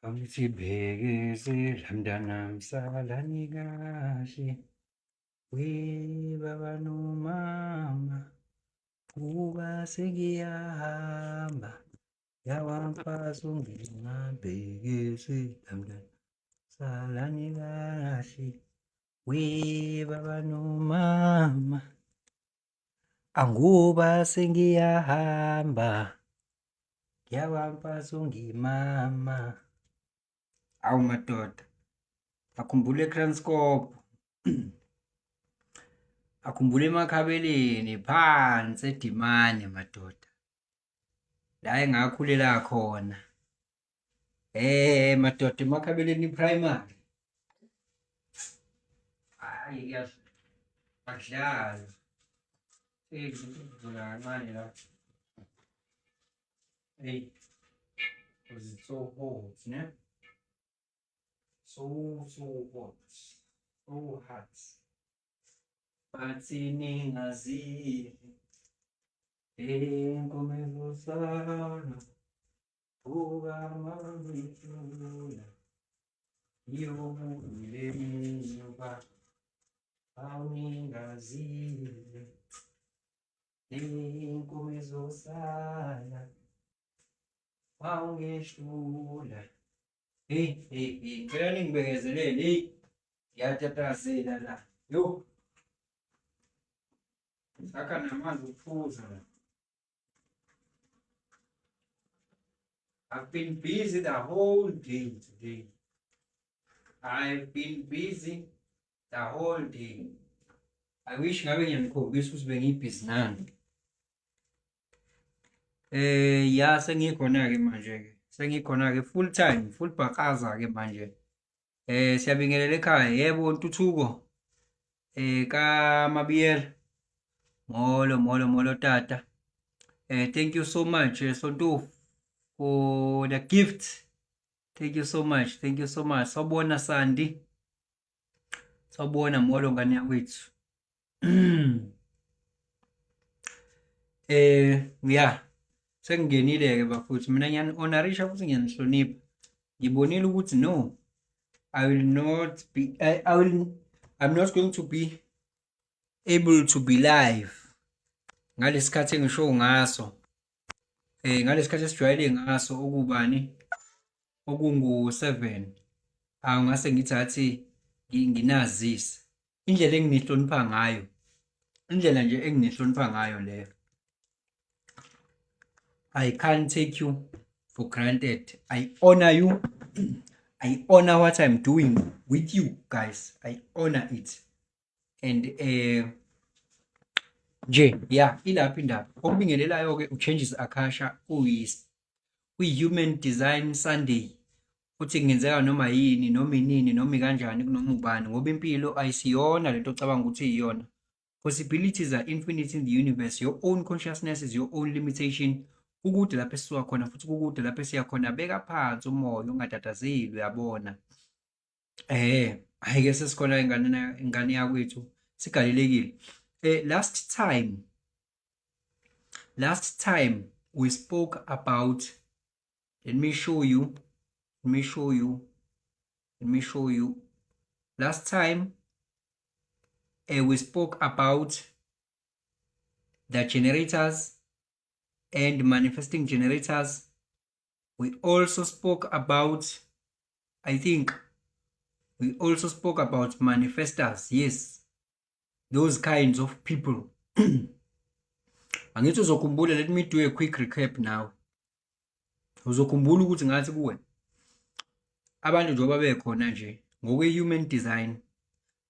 Angitibhekezela mntanami salani kahle, we baba nomama, kuba sengiyahamba, yawamfazi ungingabhekezela mntanami salani kahle, we baba nomama, anguba sengiyahamba, yawamfazi ungimama. Awu madoda, akhumbule eKranskop, akhumbule eMakhabeleni phansi eDimane madoda, la engakhulela khona. Madoda eMakhabeleni primary. Hayi akudlala. Ngivula kancane la. Hey, because it's so hot, ne? So hot. So hot. Bathi ningazile enkomelo sana ukamangidlula yobule minuba awungazile enkomelo sana awungehlula. Hey, ngicela ningibekezelele, hey, ngiyatatazela la, yo. Ngakha namanzi ukuphuza la. I've been busy the whole day today. I've been busy the whole day. I wish ngabe ngiyanikhombisa ukuthi bengibhizi nani. Ya sengikhona-ke manje-ke. Sengikhona-ke full time, full bhakaza-ke manje. Siyabingelela ekhaya, yebo Ntuthuko. kaMabiyela. Molo tata. Thank you so much, Sonto, for the gift. Thank you so much. Sawubona Sandi. Sawubona molo ngane yakwethu. Yeah. Sengingenile-ke bafuthu. Mina ngiyani-honorisha futhi ngiyanihlonipha. Ngibonile ukuthi no, I'm not going to be able to be live ngalesikhathi engisho ngaso. Ngalesikhathi esijwayele ngaso okubani okungu-7. Ngase ngithathi nginazise indlela enginihlonipha ngayo. Indlela nje enginihlonipha ngayo leyo. I can't take you for granted. I honor you. I honor what I'm doing with you guys. I honor it. And nje yeah, ilaphi indaba. Okubingelelayo-ke uChanges Akasha uyi-Human Design Sunday. Futhi kungenzeka noma yini, noma inini, noma kanjani, kunoma ubani, ngoba impilo ayisiyona lento ocabanga ukuthi iyona. Possibilities are infinite in the universe. Your own consciousness is your own limitation. Ukude lapho esisuka khona futhi ukude lapho esiya khona, beka phansi umoya ungatatazeli, uyabona. Ayike sesikhona ingane yakwethu sigalelekile. Last time we spoke about, let me show you. Last time we spoke about the generators and manifesting generators. We also spoke about, manifestors. Yes, those kinds of people. Angithi uzokhumbula, let me do a quick recap now. Uzokhumbula ukuthi ngathi kuwe abantu njengoba bekhona nje ngokwe-human design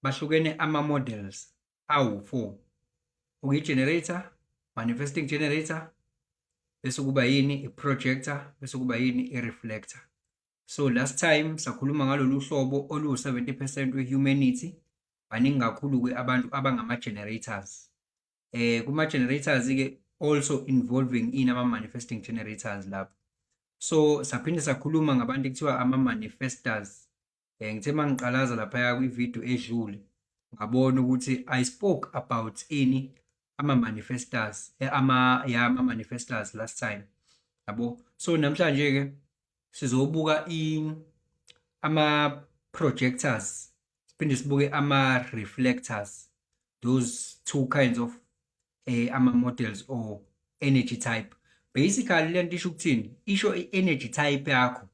bahlukene ama-models awu-4. Okuyi-generator, manifesting generator, bese kuba yini i-projector, bese kuba yini i-reflector. So last time sakhuluma ngalolu hlobo olu-70% we-humanity. Baningi kakhulu-ke abantu abangama-generators. Kuma-generators-ke also involving ama-manifesting generators lapho. So saphinde sakhuluma ngabantu ekuthiwa ama-manifestors. Ngithe mangiqalaza laphaya kwi-video edlule ngabona ukuthi I spoke about ama-manifestors ama-manifestors last time, yabo. So namhlanje ke sizobuka ama-projectors, siphinde sibuke ama-reflectors, those two kinds of ama-models or energy type. Basically lento isho ukuthini, isho i-energy type yakho,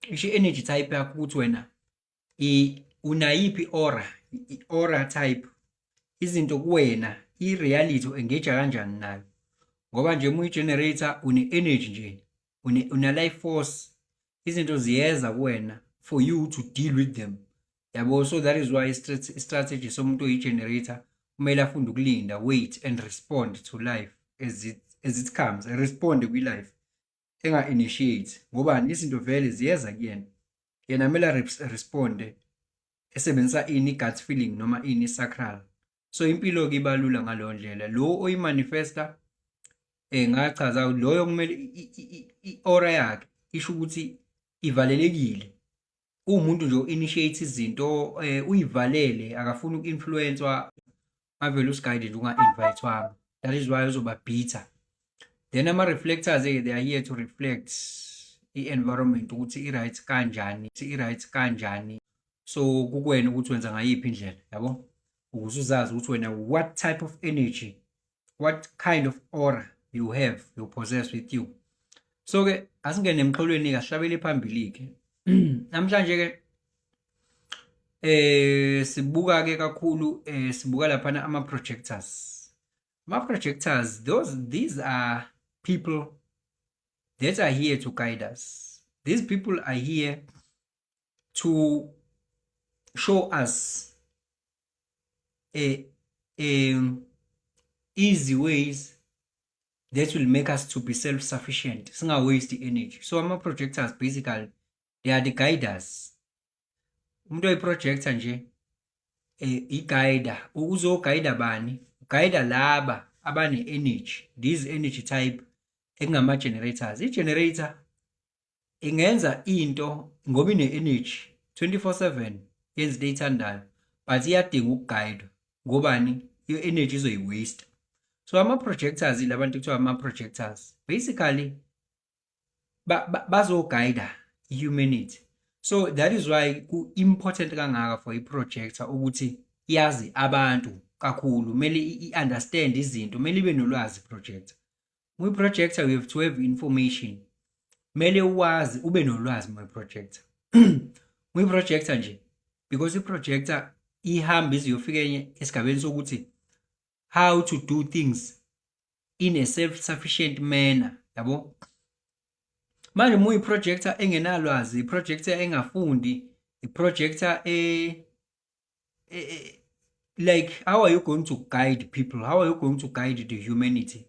isho i-energy type yakho ukuthi wena unayiphi i-aura type, izinto kuwena i-reality engage kanjani nayo, ngoba nje uyi-generator une-energy nje, una-life force, izinto ziyeza kuwena for you to deal with them, yabo. So that is why strategy somuntu oyi-generator kumele afunde ukulinda, wait and respond to life as it comes, responde kwi-life, enga-initiate, ngoba izinto vele ziyeza kuyena, yena kumele responde esebenzisa gut feeling noma sacral. So impilo-ke iba lula ngaleyo ndlela. Lo oyi-manifesta ngachaza loyo kumele i-aura yakhe isho ukuthi ivalelekile, umuntu nje o-initiate izinto, uyivalele, akafuni uku-influencewa, avele usiguide nje unga-invitewanga. That is why uzoba bitter. Then ama-reflectors they are here to reflect i-environment ukuthi i-right kanjani, so kukwena ukuthi wenza ngayiphi indlela, yabo, ukuze uzazi ukuthi wena what type of energy, what kind of aura you possess with you. So ke asingene emxholweni ke sihlabele phambili ke. Namhlanje ke sibuka ke kakhulu sibuka lapha ama-projectors. Ama-projectors, these are people that are here to guide us. These people are here to show us easy ways that will make us to be self-sufficient, singa waste energy. So ama-projectors basically they are the guiders. Umuntu oyi-projector nje i-guider, uzoguide bani? Guide laba abane energy, these energy type engama-generators. I-generator ingenza into ngoba ine-energy 24/7, yenza into eyithandayo, but iyadinga ukuguide ngobani? Iyo energy izoyi-waste. So ama-projectors labantu kuthiwa ama-projectors basically bazoguide i-humanity. So that is why ku-important kangaka for i-projector ukuthi yazi abantu kakhulu, kumele i-understand izinto, kumele ibe nolwazi projector. Uyi-projector we have to have information, kumele uwazi, ube nolwazi mwe-projector. Uyi-projector nje because i-projector ihamba iziyofika esigabeni sokuthi how to do things in a self-sufficient manner, yabo. Manje uyi-projector engenalwazi, i-projector engafundi, i-projector like how are you going to guide people? How are you going to guide the humanity?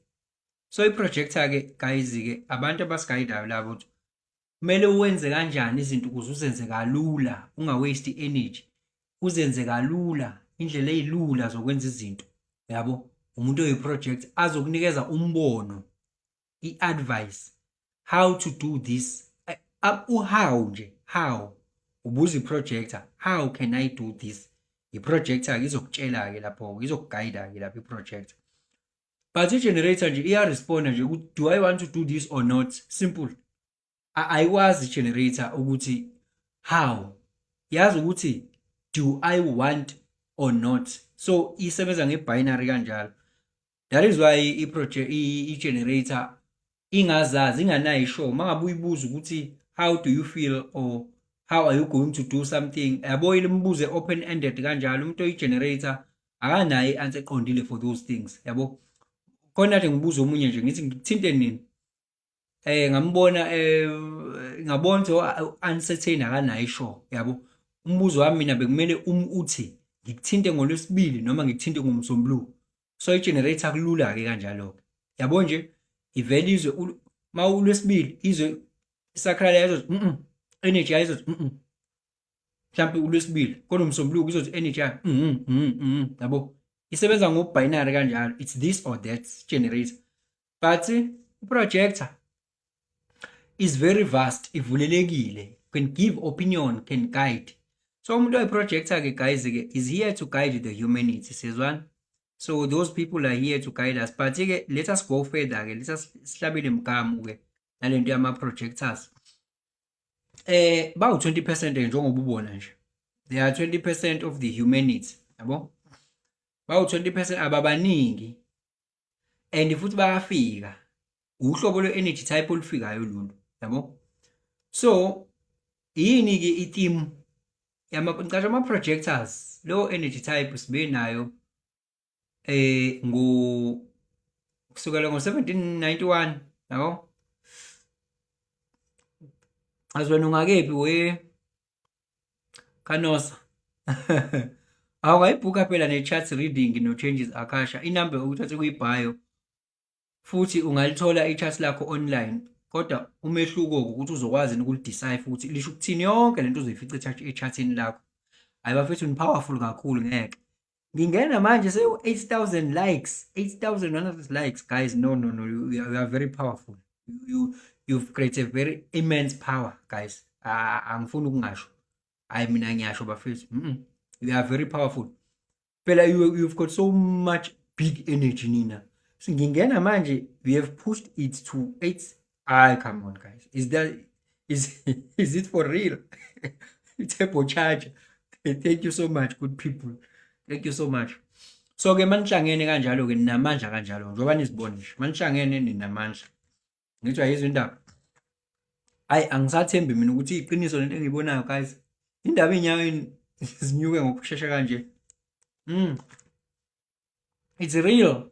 So i-projector ke guys ke abantu abasiguidayo labo ukuthi kumele uwenze kanjani izinto ukuze uzenze kalula, unga waste energy, uzenze kalula, indlela ezilula zokwenza izinto, yabo. Umuntu oyi-projector azokunikeza umbono, i-advice how to do this, how nje, how ubuza i-projector, how can I do this? I-projector ke izokutshela ke lapho, izokuguide ke lapho i-projector. But i-generator nje iya-responda nje ukuthi do I want to do this or not? Simple. Ayikwazi i-generator ukuthi how, yazi ukuthi do I want or not. So isebenza nge-binary kanjalo. That is why i-generator ingazazi, inganayo isho. Mangabe uyibuza ukuthi how do you feel or how are you going to do something, yabo, ilimbuze open ended kanjalo, umuntu oyi-generator akanayo i-answer eqondile for those things, yabo. Khona nje ngibuza omunye nje ngithi ngikuthinte nini, ngambona ngabona ukuthi uncertain, akanayo isho, yabo. Umbuzo wami mina bekumele uthi ngikuthinte ngoLwesibili noma ngikuthinte ngoMsombuluko. So i-generator kulula ke kanjalo, yabo. Nje ivele izwe ma uLwesibili izwe isacral yazo energy yazo mhlawumbe uLwesibili, kodwa uMsombuluko izothi energy yabo. Isebenza ngo-binary kanjalo, it's this or that generator. But i-projector is very vast, ivulelekile, can give opinion, can guide. So umuntu oyi-projector ke guys ke is here to guide the humanity, sizwana. So those people are here to guide us, but ke let us go further ke, let us sihlabele imgamo ke nalento yama-projectors. Bawu 20% njengoba ubona nje, they are 20% of the humanity, yabo. Bawu 20% ababaningi and futhi bayafika, uhlobo lwe-energy type olufikayo lolu, yabo. So yini ke i-theme ngicasha ama-projectors, low energy type sibe nayo kusukela ngo-1791, yabo. Azwena ungakephi we Kanosa? Awungayibhuka phela ne-chart reading no-changes Akasha, inamba ukuthatha kwi-bio futhi ungalithola i-chart lakho online, kodwa umehluko ukuthi uzokwazi ukulidecipher ukuthi lisho ukuthini yonke lento uzoyifica e-chartini lakho. Hayi bafethu ni powerful kakhulu ngeke. Ngingena manje 8,000 likes, 8,100 likes guys. No, you are very powerful. You've created a very immense power guys. Angifuni ukungasho. Hayi mina ngiyasho bafethu. You are very powerful. Phela you've got so much big energy nina. So ngingena manje we have pushed it to 8. Come on guys. Is it for real? Turbo charger. Thank you so much good people. Thank you so much. So ke manihlangene kanjalo ke ninamandla kanjalo njengoba nizibona nje. Manihlangene ninamandla. Ngithwa yizwe indaba. Hayi angisathembi mina ukuthi iqiniso lento engiyibonayo guys. Indaba enyaweni zinyuke ngokusheshsha kanje. It's real.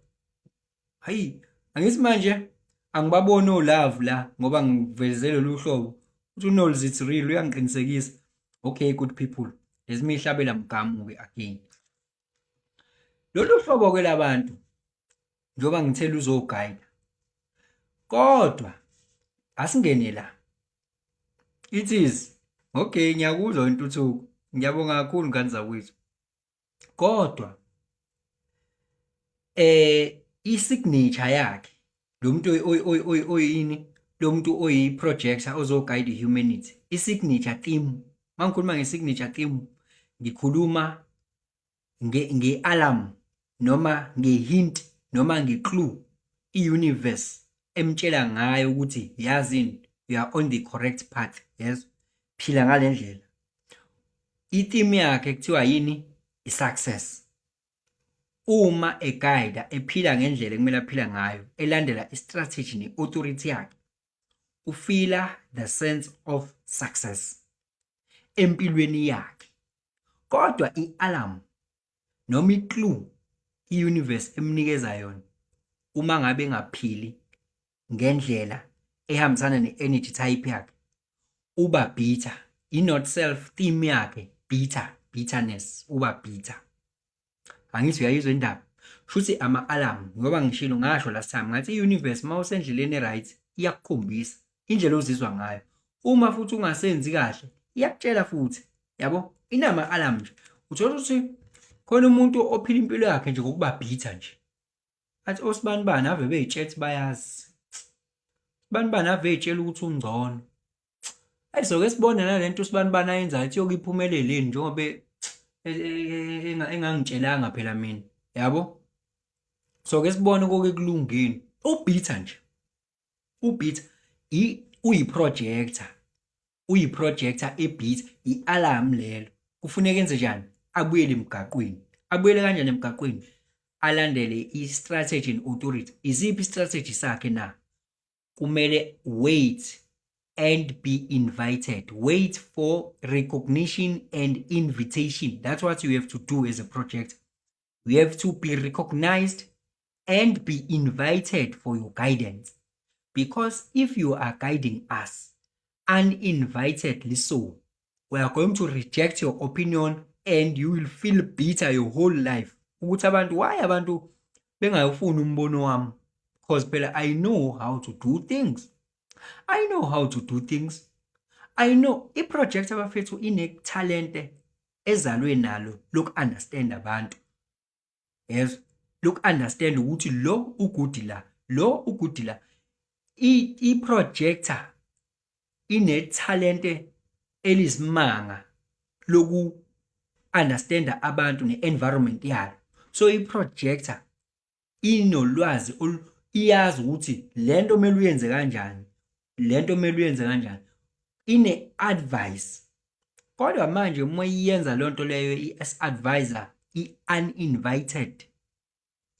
Hayi angithi manje angibaboni olove la ngoba ngivezele lo hlobo. Uthi uNols it's real uyangiqinisekisa. Okay good people. Lesimihlabela mgamu ke again. Lolu hlobo ke labantu njoba ngithela uzoguide. Kodwa asingene la. It is okay ngiyakuzwa intuthuko. Ngiyabonga kakhulu ngani zakwethu. Kodwa i-signature yakhe lo muntu oyini lo muntu oyi-projector ozoguide humanity. I-signature theme. Mangikhuluma nge-signature theme ngikhuluma nge-alarm noma nge-hint noma nge-clue i-universe emtshela ngayo ukuthi yazini you are on the correct path. Yes, phila ngalendlela. I-theme yakhe kuthiwa yini? I-success. Uma eguide ephila ngendlela ekumele aphila ngayo, elandela i-strategy ne-authority yakhe, ufila the sense of success empilweni yakhe. Kodwa i-alarm noma i-clue i-universe emnikeza yona uma ngabe engaphili ngendlela ehambisana ne-energy type yakhe, uba bitter. I-not self theme yakhe bitterness, uba bitter. Angithi uyayizwa indaba. Shuthi ama-alarm ngoba ngishilo ngasho last time ngathi i-universe mawusendleleni e-right iyakukhombisa indlela ozizwa ngayo. Uma futhi ungasenzi kahle iyakutshela futhi, yabo. Inama-alarm nje. Uthola ukuthi khona umuntu ophila impilo yakhe nje ngokuba bitter nje. Athi osibanibani ave bey'tshela bayazi. Sibanibani ave ey'tshela ukuthi ungcono. Ayisoke sibone nalento usibanibani ayenzayo ethi yokuphumeleleni njengoba engangitshelanga phela mina, yabo. So ke sibone konke kulungile. Ubitha nje. Ubitha uyi-projector. Uyi-projector ebitha i-alarm lelo. Kufuneka enze njani? Abuyele emgaqweni. Abuyele kanjani emgaqweni? Alandele i-strategy and authority. Iziphi i-strategy sakhe na? Kumele wait and be invited. Wait for recognition and invitation. That's what you have to do as a project. You have to be recognized and be invited for your guidance. Because if you are guiding us uninvitedly so, we are going to reject your opinion and you will feel bitter your whole life. Ukuthi abantu, why abantu bengayofuna umbono wami? Because phela I know how to do things. I know how to do things. I know i-project abafethu ine-talente ezalwe nalo loku-understand abantu. Yes, loku-understand ukuthi lo ugudi la, lo ugudi la. I-projector ine-talente elisimanga loku understanda abantu ne-environment yalo. So i-projector inolwazi iyazi ukuthi lento kumele uyenze kanjani, lento kumele uyenze kanjani, ine-advice. Kodwa manje uma iyenza lonto leyo i-advisor i-uninvited,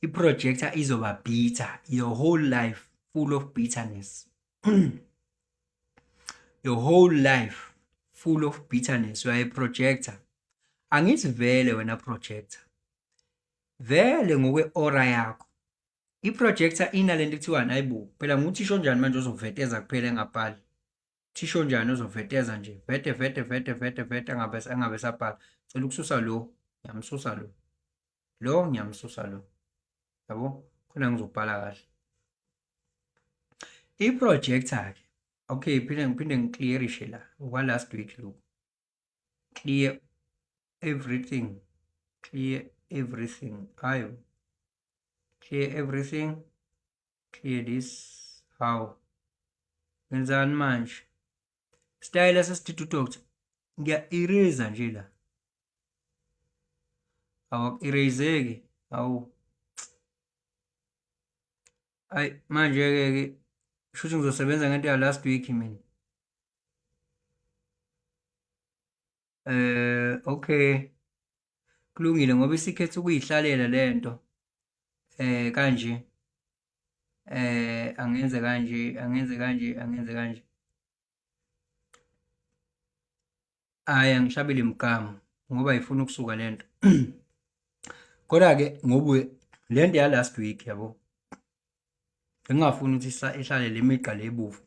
i-projector izoba bitter, your whole life full of bitterness. Your whole life full of bitterness. You are a projector. Angithi vele wena projector, vele ngokwe-aura yakho i-projector inalento kuthiwa nayibo phela nguthisho njani manje uzoveteza kuphela engabhali. Thisho njani uzoveteza nje vete angabe sabhala. Cela ukususa lo, ngiyamsusa lo ngiyamsusa lo, yabo khona ngizobhala kahle i-projector ke. Okay, phinde ngiclearishe la okwa last week lo. Clear everything, ayo, clear everything, clear this. How ngenzani manje? Style assistant doctor, ngiya-erase nje la, awak-eraseki, awu. Ayi manje-ke shuthi ngizosebenza ngento ya last week mina. Okay, kulungile ngoba isikhetha ukuyihlalela lento kanje, angenze kanje. Hayi angishabile imgamo ngoba ifuna ukusuka lento. Kodwa ke ngoba lento ya last week yabo ngingafuni ukuthi ihlale lemigqa lebuvu,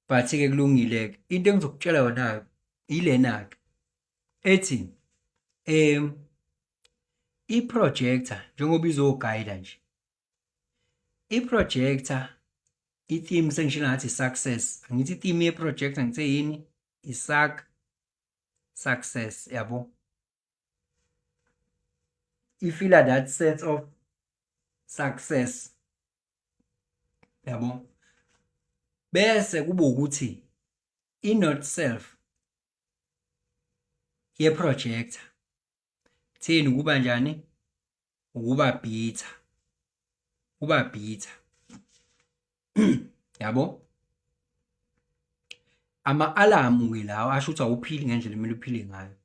but ke kulungile ke into engizokutshela yona ilena ke ethi i-projector njengoba izoguide nje, i-projector i-theme sengisho ngathi success. Angithi i-theme ye-projector ngithe yini? Success, yabo. Ifila that sense of success, yabo. Bese kube ukuthi i-not self ye-projector thini ukuba njani? Ukuba bitter, yabo. Ama-alarm ke lawo asho ukuthi awuphili ngendlela emele uphile ngayo.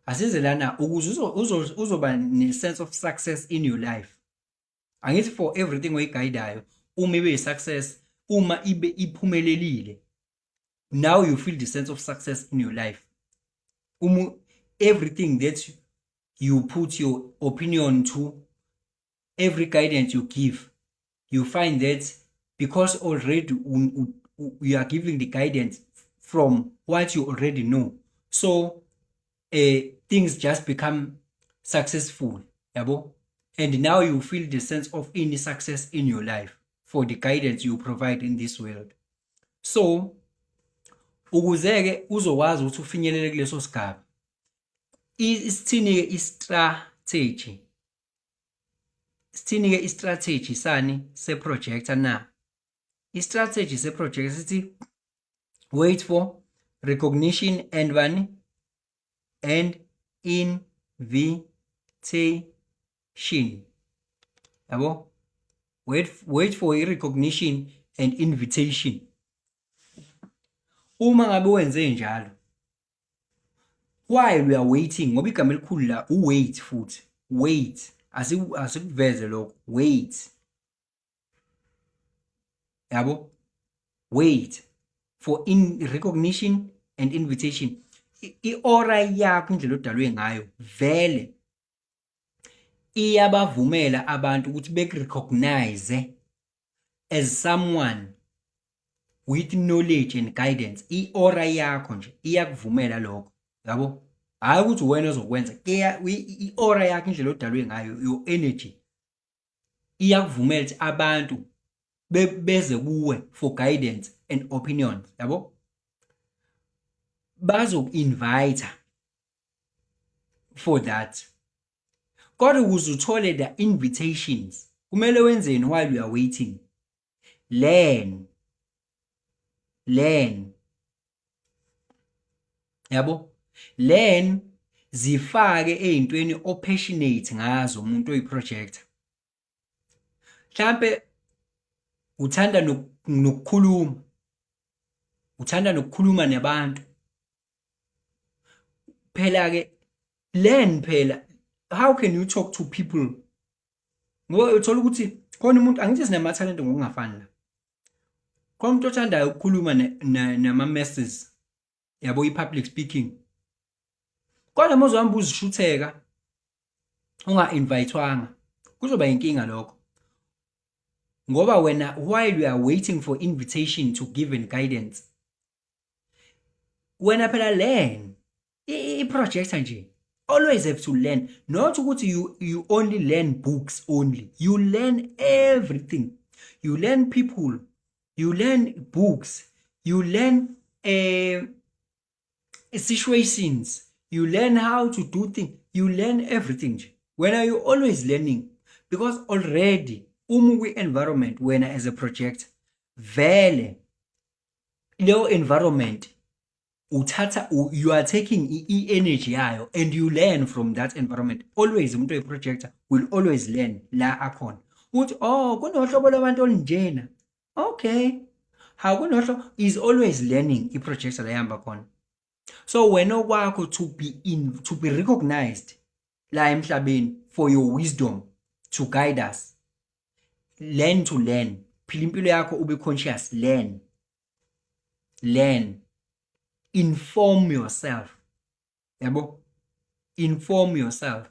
Asize lana ukuze uzoba ne-sense of success in your life. Angithi for everything oyiguidayo uma ibe yi-success, uma ibe iphumelelile, now you feel the sense of success in your life. Everything that you put your opinion to, every guidance you give, you find that because already you are giving the guidance from what you already know, so things just become successful, yabo. And now you feel the sense of any success in your life for the guidance you provide in this world. So ukuzeke uzokwazi ukuthi ufinyelele kuleso sigaba, isithini ke i-strategy sani se-projector na. I-strategy se-projector sithi wait for recognition and invitation, yabo. Wait for recognition and invitation. Uma ngabe wenze njalo, while we are waiting, ngoba igama elikhulu la wait futhi, wait asikuveze lokho, wait, yabo. Wait for recognition and invitation. I-aura yakho indlela odalwe ngayo vele iyabavumela abantu ukuthi bekurecognize as someone with knowledge and guidance. I-aura yakho nje iyakuvumela lokho, yabo. Hayi ukuthi wena ozokwenza, i-aura yakho indlela odalwe ngayo, your energy iyakuvumela ukuthi abantu beze kuwe for guidance and opinions, yabo. Bazoku-invite for that. Kodwa ukuze uthole the invitations kumele wenzeni while you are waiting? Learn, yabo. learn zifake ezintweni opassionate ngazo umuntu oyiprojector. Mhlambe uthanda nokukhuluma, uthanda nokukhuluma nabantu, phela ke learn phela how can you talk to people. Ngoba uthola ukuthi khona umuntu, angithi sinama-talent ngokungafani la. Khona umuntu othandayo ukukhuluma nama-masses, yabo, i-public speaking. Kodwa uma uzohamba uzishutheka unga-invayithwanga, kuzoba inkinga lokho. Ngoba wena, while you are waiting for invitation to give and guidance, wena phela learn. I-projector nje, always have to learn. Not ukuthi you only learn books only. You learn everything. You learn people. You learn books. You learn situations. You learn how to do things. You learn everything. When are you always learning? Because already, environment, when as a project, vele, your environment, you are taking energy yayo and you learn from that environment. Always, umuntu oyi-projector will always learn la akhona. Uthi, oh, kunohlobo lwabantu olinjena. Okay. How kunohlobo is always learning i-projector la yamba khona. So wena okwakho to be recognized la emhlabeni for your wisdom to guide us. Learn to learn. Phila impilo yakho ube conscious. Learn. Inform yourself. Yabo? Inform yourself.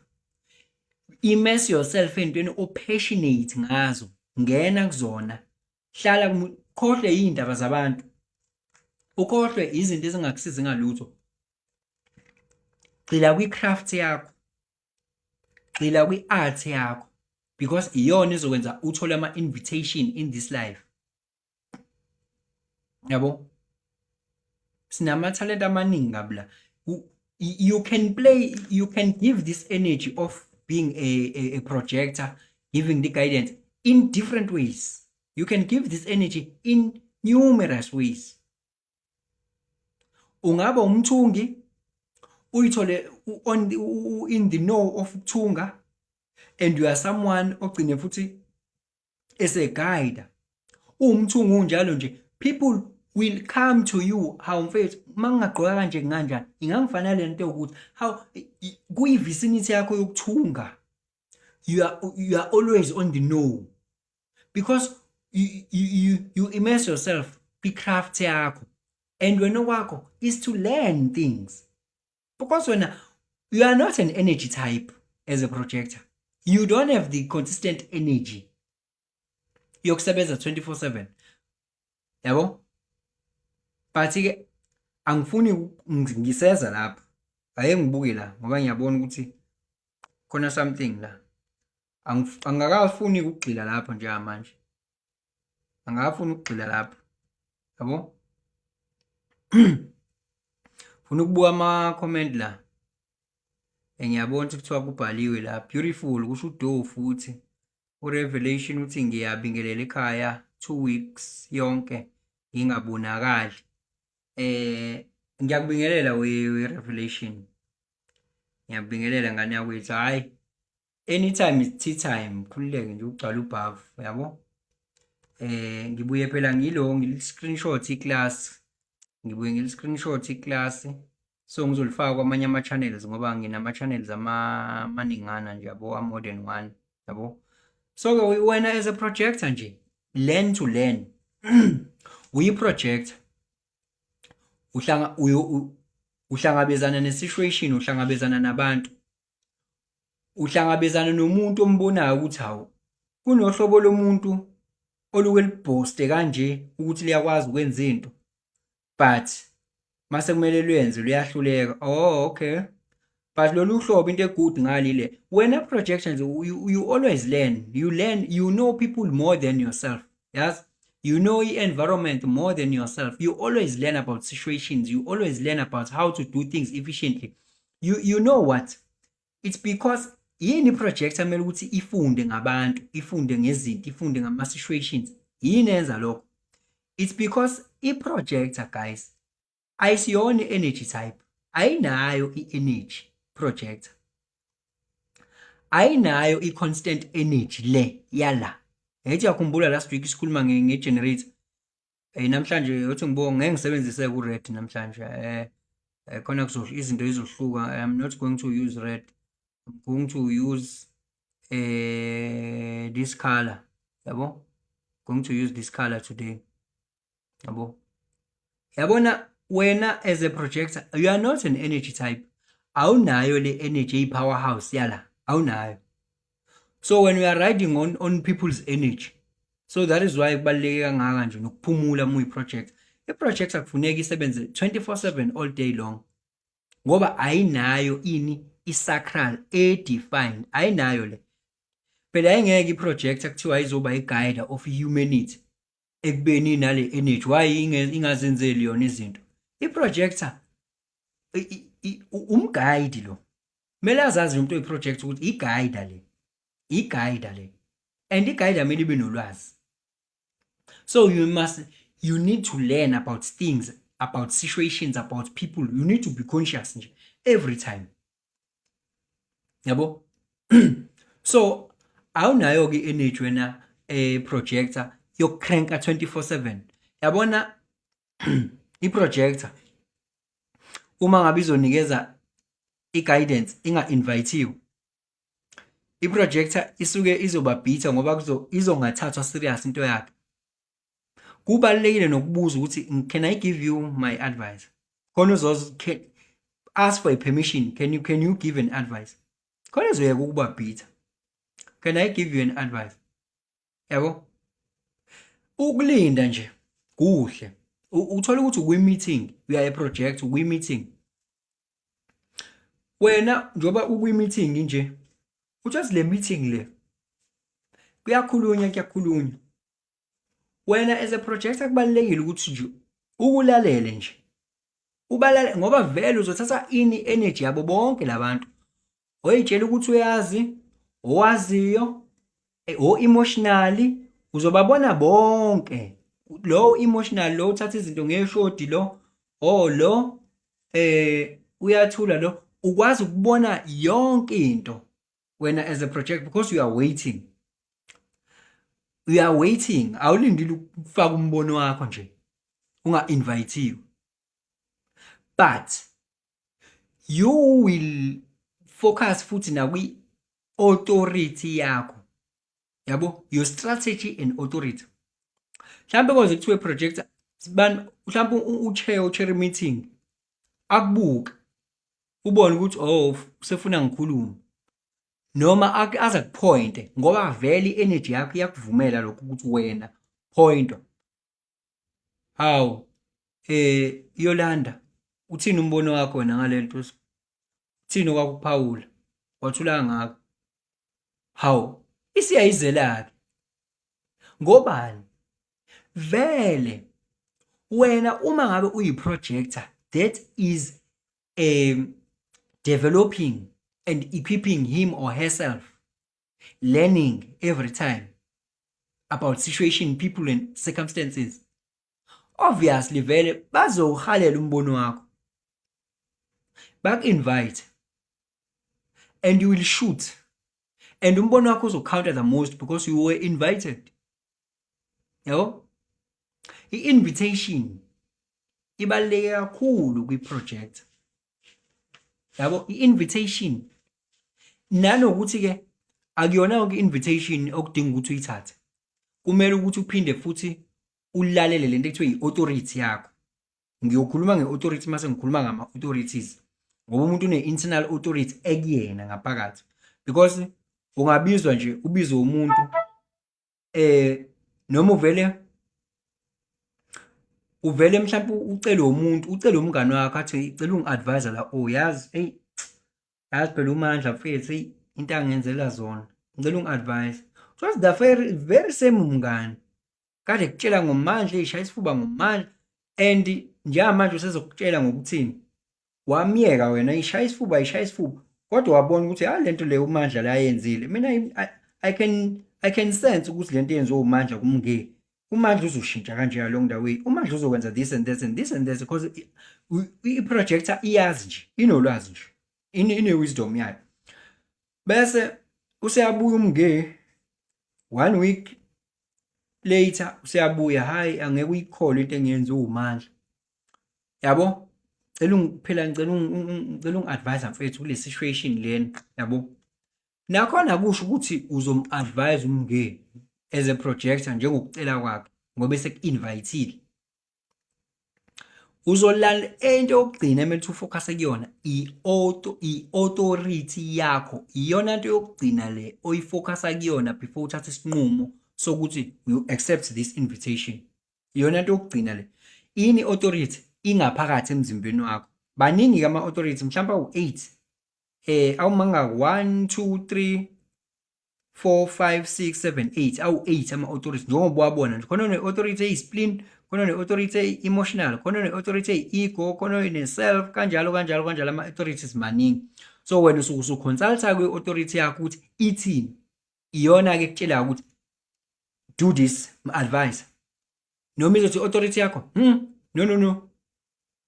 Immerse yourself entweni opassionate ngazo. Ngena kuzona. Hlala khohle izindaba zabantu. Ukhohlwe izinto ezingakusizi ngalutho. Gxila kwi-craft yakho. Gxila kwi-art yakho. Because iyona izokwenza uthole ama-invitation in this life. Yabo? Sinama-talent amaningi ngabla. You can give this energy of being a projector, giving the guidance in different ways. You can give this energy in numerous ways. Ungaba umthungi, uyithole in the know of ukuthunga, and you are someone ogcine futhi as a guide. Umthungi unjalo nje, people will come to you. How mfethu mangagqoka kanje kanjani ingangifanele lento ukuthi how kuyi vicinity yakho yokuthunga, you are always on the know, because you immerse yourself kwi-craft yakho, and wena wakho is to learn things. Because when you are not an energy type as a projector, you don't have the consistent energy yokusebenza 24/7, yabo. But ke angifuni ngiseza lapha, aye ngibuke la ngoba ngiyabona ukuthi khona something la. Angakafuni ukugxila lapho nje manje, angakafuni ukugxila lapho, yabo. Funa ukubuka ama-comment la. Ngiyabona ukuthi kuthiwa kubhaliwe la, beautiful, kusho uDo futhi. uRevelation uthi ngiyabingelela ekhaya 2 weeks yonke ngingabonakali. Ngiyakubingelela we-Revelation. Ngiyabingelela ngane yakwethu. Hayi, anytime is tea time, khululeke nje ugcwala ubhavu, yabo. Ngibuye phela ngili-screenshot iclass. Ngibuye ngili-screenshot iclass. So ngizolifaka kwamanye ama-channels ngoba nginama-channels amaningana nje, yabo, more than one, yabo. So wena as a projector nje, learn to learn. Uyi-projector, uhlangabezana ne-situation, uhlangabezana nabantu, uhlangabezana nomuntu ombonayo ukuthi hawu kunohlobo lomuntu oluke libhoste kanje ukuthi liyakwazi ukwenza into, but mase kumele lwenze luyahluleka. Oh, okay. But lolu hlobo into egood ngalile, wena projections, you always learn. You know people more than yourself. Yes? You know the environment more than yourself. You always learn about situations. You always learn about how to do things efficiently. You know what? It's because yini projector mele ukuthi ifunde ngabantu, ifunde ngezinto, ifunde ngama-situations. Yini enza lokho? It's because i-projector, guys, ayisiyona energy type. ayinayo i-energy projector, ayinayo i-constant energy le yala. Ethi yakhumbula last week isikhuluma nge-generator. Namhlanje uthi ngibonga ngeke ngisebenzise ku-red namhlanje. Khona izinto izohluka. I'm not going to use red. I'm going to use this color. Yabo? Going to use this color today. Yabo? Yabona, wena as a projector, you are not an energy type. Awunayo le energy powerhouse yala. Awunayo. So when we are riding on people's energy, so that is why kubaluleke kangaka nje nokuphumula project. I-project akufuneki isebenze 24/7 all day long. Ngoba ayinayo i-sacral defined. Ayinayo le. Phela ayingeke i-project kuthiwa izoba i-guide of humanity. Ekubeni nale energy why ingazenzeli yona izinto. I-projector umguide lo. Mele azazi umuntu oyi-project ukuthi i-guide le. I-guide le. And i-guide amele ibe nolwazi. So you need to learn about things, about situations, about people. You need to be conscious nje every time. Yabo? So awunayo ke energy wena projector yokcranka 24/7. Yabona i-projector uma ngabe izonikeza i-guidance inga-invite i-projector isuke izobabhitha ngoba izongathathwa serious into yakhe. Kubalulekile nokubuza ukuthi can I give you my advice? Khona ask for a permission. Can you give an advice? Khona izoyeka ukubabhitha. Can I give you an advice? Yabo? Ukulinda nje kuhle. Uthola ukuthi ukwi-meeting, we are a project, ukwi-meeting. Wena njoba ukwi-meeting nje, uthi le meeting le kuyakhulunywa. Wena as a projector kubalekile ukuthi nje ukulalele nje. Ubalale ngoba vele uzothatha energy yabo bonke labantu. Oyitshela ukuthi uyazi, owaziyo, emotionally uzobabona bonke. Lo emotional lo uthatha izinto ngeshodi lo, lo uyathula lo, ukwazi ukubona yonke into wena as a project because you are waiting. You are waiting. Awulindile ukufaka umbono wakho nje. Unga-invite. But you will focus futhi na kwi-authority yakho. Yabo? Your strategy and authority. Mhlambe kwaze kuthiwe project mhlambe u-chair meeting akubuka ubone ukuthi usefuna ngikhulume noma aza kupoint ngoba vele energy yakho iyakuvumela lokho ukuthi wena point. Yolanda uthini umbono wakho wena ngalento? Uthini okwakuphawula wathula ngakho? Isiyayizela ke ngobani? Vele wena uma ngabe uyi-projector that is developing and equipping him or herself, learning every time about situation, people and circumstances, obviously vele bazowuhalela umbono wakho, baku-invite and you will shoot and umbono wakho uzocounter the most because you were invited. Yabo? I-invitation ibaluleke kakhulu kwi-project. Yabo? I-invitation nanokuthi ke akuyona yonke i-invitation okudinga ukuthi uyithathe. Kumele ukuthi uphinde futhi ulalele lento ekuthiwa i-authority yakho. Ngiyokhuluma nge-authority mase ngikhuluma ngama-authorities ngoba umuntu une-internal authority ekuyena ngaphakathi because ungabizwa nje ubizwe umuntu noma uvele mhlawumbe ucele umngane wakho athi icela ungi-advise la yazi yazi phela uMandla mfethu into angenzela zona ngicela ungi-advise. So the very same umngane kade kutshela ngoMandla ishaya isifuba ngoMandla and njengamanje usezokutshela ngokuthini wamiyeka wena ishaya isifuba kodwa wabona ukuthi lento le uMandla la yenzile. Mina I can sense ukuthi lento yenziwe uMandla kumngeke uMandla uzoshintsha kanje along the way, uMandla uzokwenza this and that and this and that because i-projector iyazi nje, inolwazi nje, ine-wisdom yayo. Bese useyabuya umnge 1 week later useyabuya, hayi angeke uyikhole into engiyenza uMandla, yabo, ngicela ungi-advise mfethu kule situation lena, yabo. Nakhona kusho ukuthi uzom-advise umnge as a projector njengokucela kwakhe ngoba eseku-invite-ile. Uzolala into yokugcina emele ufocus kuyona i-authority yakho, iyona nto yokugcina le oyifocusa kuyona before uthatha isinqumo sokuthi you accept this invitation. Iyona nto yokugcina le. Ini authority ingaphakathi emzimbeni wakho. Baningi ke ama-authority, mhlawumbe awu-8. Awumanga 1 2 3 4 5 6 7 8 awu-8 ama-authority njengoba wabona nje. Khona une-authority eyi-spleen, khona une-authority eyi-emotional, khona une-authority eyi-ego, khona une-self, kanjalo kanjalo kanjalo, ama-authorities maningi. So wena usuconsulta kwi-authority yakho ukuthi ithini, iyona-ke ekutshelayo ukuthi do this, ma-advise. Noma izothi i-authority yakho no,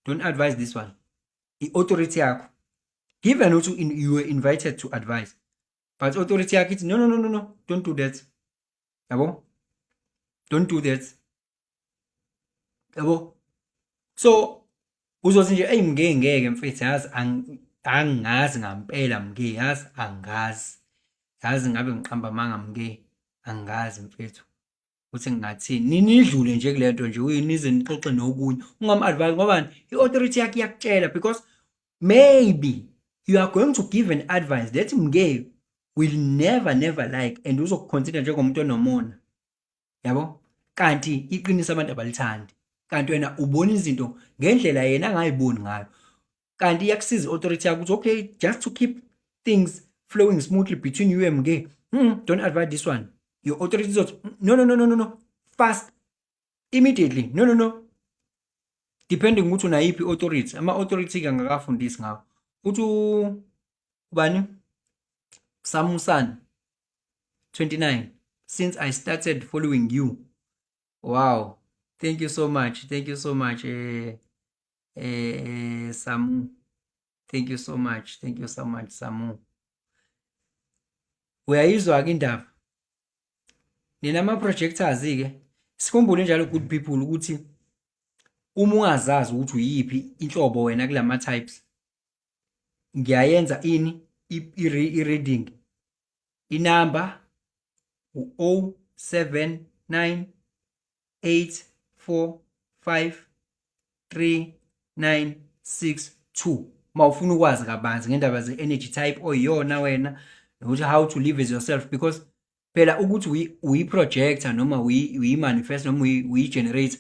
don't advise this one, i-authority yakho, given ukuthi you were invited to advise, but authority yakho ithi no, don't do that, yabo, don't do that, yabo. So uzothi nje ngeke mfethu, yazi angazi ngampela mke, yazi angazi, yazi ngabe ngiqamba amanga mke, angazi mfethu ukuthi ngingathini. Nidlule nje kule nto nje, uyinize nixoxe nokunye, ungam-advise ngoba i-authority yakhe iyakutshela, because maybe you are going to give an advice that mke will never like and uzokuconsider njengomuntu onomona, yabo. Kanti iqiniso abantu abalithandi, kanti wena ubona izinto ngendlela yena angayiboni ngayo. Kanti iyakusiza i-authority yakho ukuthi okay, just to keep things flowing smoothly between you and mke, don't advise this one. Your authority izothi no, fast, immediately, no, depending ukuthi unayiphi authority. Ama-authority ke ngakafundisi ngawo uthi ubani, Samusan 29, since I started following you. Wow, thank you so much Samu, thank you so much Samu. Uyayizwa-ke indaba? Nina ama-projectors-ke sikhumbule njalo good people ukuthi uma ungazazi ukuthi uyiphi inhlobo wena kulama-types, ngiyayenza ini i-reading, inamba u-07984539962 mawufuna ukwazi kabanzi ngendaba ze-energy type oyiyona wena, nokuthi how to live as yourself, because phela ukuthi uyi-projector noma uyi-manifest noma uyi-generator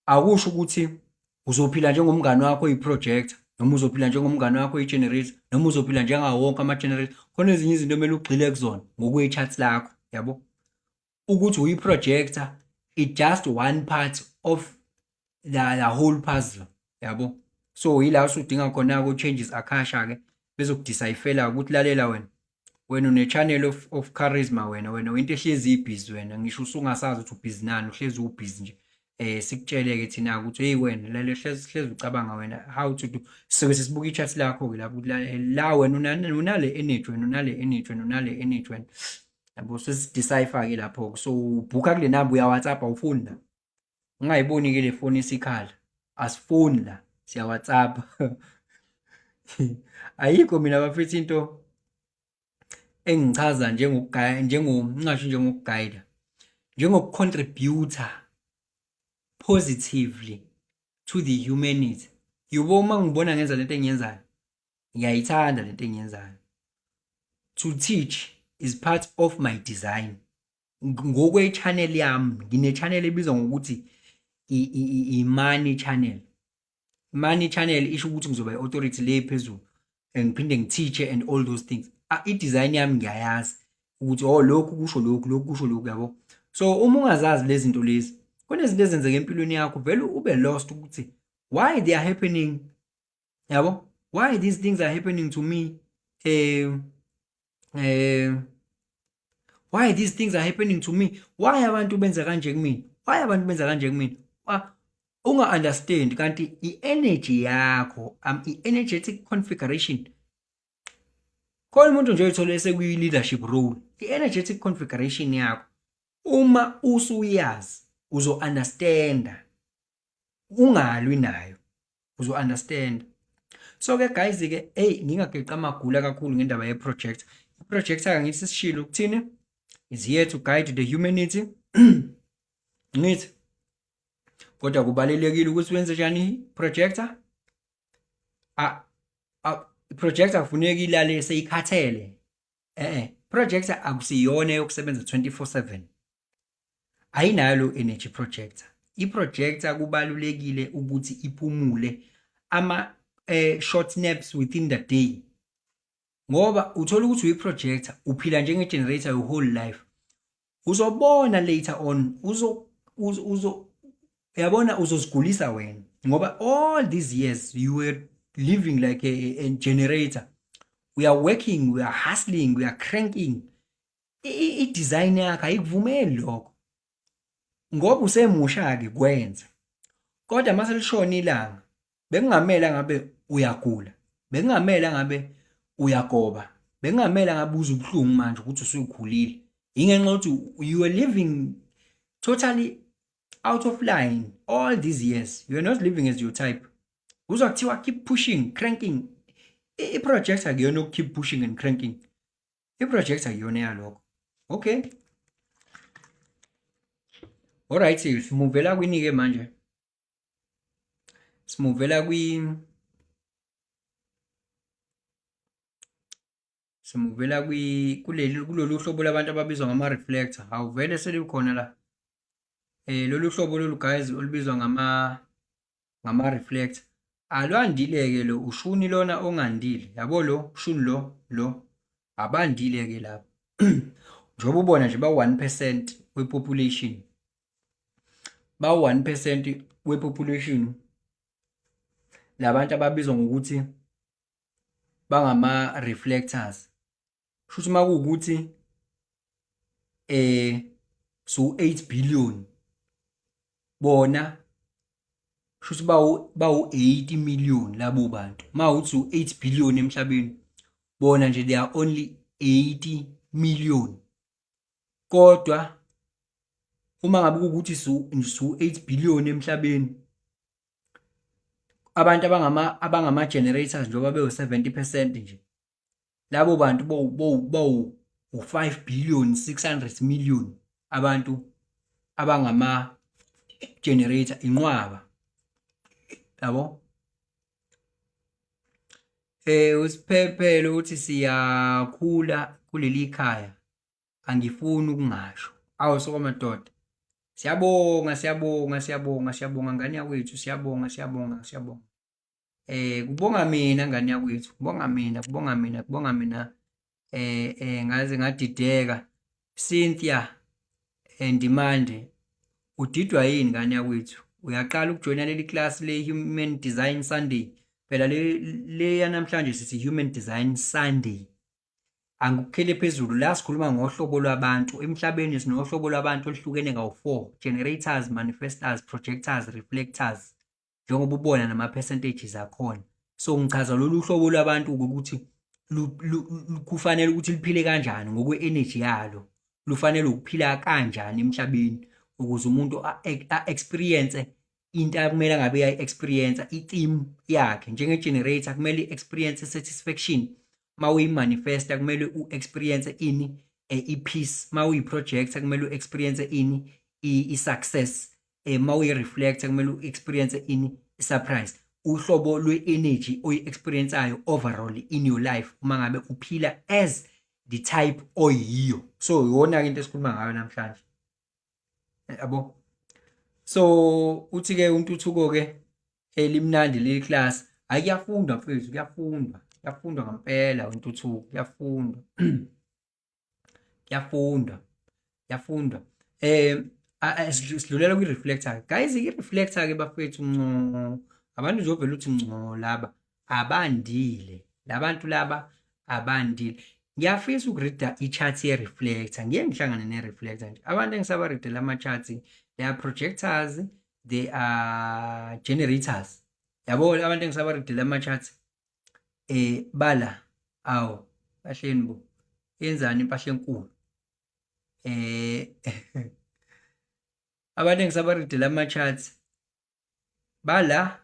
akusho ukuthi uzophila njengomngane wakho oyi-projector noma uzophila njengomngane wakho oyi-generator noma uzophila njengawo wonke ama-generator. Khona ezinye izinto kumele ugxile kuzona ngokwe-chart lakho, yabo. Ukuthi uyi-projector, it just one part of the whole puzzle, yabo. So yila usudinga khona ku-changes akasha-ke bezokudecipherla ukuthi lalela wena une-channel of charisma, wena into ehlezi ibhizi, wena ngisho usungasazi ukuthi ubhizi nani, uhlezi ubhizi nje. Sikutshele-ke thina ukuthi hey wena lale hlezi ucabanga wena how to do. So sesibuka i-chat lakho-ke lapho la wena unale energy, wena unale energy, wena unale energy, wena, yabo. Sesidecipher-ke lapho, so ubhuka kule namba, uya-WhatsApp, awufoni la. Ungayiboni-ke le phone isikhala, asifoni la, siya-WhatsApp. Ayikho mina bafethu into engichaza njengokugayida, njengokucontributor positively to the humanity. Yubo, uma ngibona ngenza lento engiyenzayo, ngiyayithanda lento engiyenzayo. To teach is part of my design. Ngokwe-channel yami, ngine-channel ebizwa ngokuthi i-money channel. Money channel isho ukuthi ngizoba i-authority le phezulu, ngiphinde ngiteache and all those things. I-design yami ngiyayazi ukuthi lokhu kusho lokhu kusho lokhu, yabo. So uma ungazazi lezi zinto lezi, khona izinto ezenzeka empilweni yakho vele ube lost ukuthi why they are happening, yabo. Why these things are happening to me, why these things are happening to me, why abantu benza kanje kumina. why abantu benza kanje kumina? Unga-understand kanti i-energy yakho, i-energetic configuration, khona umuntu nje oyithole esekuyi-leadership role, i-energetic configuration yakho, uma usuyazi, uzo-understanda, ungalwi nayo, uzo-understand. So-ke guys-ke, ngingageqi amagula kakhulu ngendaba ye-projector. I-projector-ke ngithi sisishilo ukuthini? Is here to guide the humanity. Ngithi kodwa kubalulekile ukuthi wenze njani projector. Projector kufuneka ilale seyikhathele. Projector akusiyona yokusebenza 24/7. Ayinalo energy projector. I-projector kubalulekile ukuthi iphumule ama short naps within the day. Ngoba uthola ukuthi uyi-projector uphila njenge-generator your whole life. Uzobona later on, uyabona uzozigulisa wena. Ngoba all these years you were living like a generator. We are working, we are hustling, we are cranking. I-design yakho ayikuvumeli lokho. Ngoba usemusha-ke kwenza. Kodwa mase lishona ilanga, bekungamela ngabe uyagula. Bekungamela ngabe uyagoba. Bekungamela ngabe uzwa ubuhlungu manje ukuthi usukhulile. Ingenxa yokuthi you were living totally out of line all these years. You are not living as your type. Uzwa kuthiwa keep pushing, cranking. I-project akuyona keep pushing and cranking. I-project akuyona yalokho. Okay. Alright, simuvela kwini-ke manje. Simuvela kulolu hlobo labantu ababizwa ngama-reflector. Awuvele selikhona la. Lolu hlobo lolu guys olubizwa ngama-reflector. Alwandile-ke lo, ushuni lona ongandile. Yabo lo, ushuni lo. Abandile-ke lapho. Njoba ubona nje ba-1% we-population. Ba-1% we-population. Labantu ababizwa ngokuthi bangama-reflectors. Shuthi makuwukuthi so 8 billion bona shuthi bawu 80 million labo bantu. Mawuthi u 8 billion emhlabeni bona nje they are only 80 million. Kodwa uma ngabe ukuthi so 8 billion emhlabeni, abantu abangama generators njoba bewu 70% nje, labo bantu bowu 5 billion 600 million abantu abangama generator inqwaba. Yabo? Usiphephele ukuthi siyakhula kuleli khaya. Angifuni ukungasho. Awu sokwamadoda. Siyabonga ngane yakwethu, siyabonga. Kubonga mina ngane yakwethu, kubonga mina. Ngaze ngadideka. Cynthia Ndimande, udidwa yini ngane yakwethu? Uyaqala ukujoina leli class le Human Design Sunday. Phela le yanamhlanje sithi Human Design Sunday. Angikukhele phezulu la sikhuluma ngohlobo lwabantu. Emhlabeni sinohlobo lwabantu oluhlukene ngawu-4: generators, manifestors, projectors, reflectors. Njengoba ubona nama percentages akhona. So ngichaza lolu hlobo lwabantu ukuthi kufanele ukuthi liphile kanjani ngokwe-energy yalo. Lufanele ukuphila kanjani emhlabeni ukuze umuntu a-experience into akumele ngabe uyayi-experience, i-theme yakhe. Njenge-generator kumele i-experience satisfaction. Ma uyi-manifesta kumele u-experience ini? I-peace. Ma uyi-projector kumele u-experience ini? I-success. Ma uyi-reflector kumele u-experience ini? I-surprise. Uhlobo lwe-energy oyi-experienceayo overall in your life uma ngabe uphila as the type oyiyo. So yona into esikhuluma ngayo namhlanje. Yabo? So uthi-ke uNtuthuko-ke limnandi leli class. Kuyafundwa mfethu, kuyafundwa ngempela uNtuthuko, kuyafundwa. Sidlulela kwi-reflector. Guys, i-reflector-ke bafethu abantu nje ovela uthi laba abandile. Labantu laba abandile. Ngiyafisa ukurida i-chart ye-reflector. Ngiye ngihlangane ne-reflector nje. Abantu engisabaridela ama-charts they are projectors, they are generators. Yabo abantu engisabaridile ama-charts bala awu kahleni bo yenzani impahla enkulu abantu engisabaridile ama-charts bala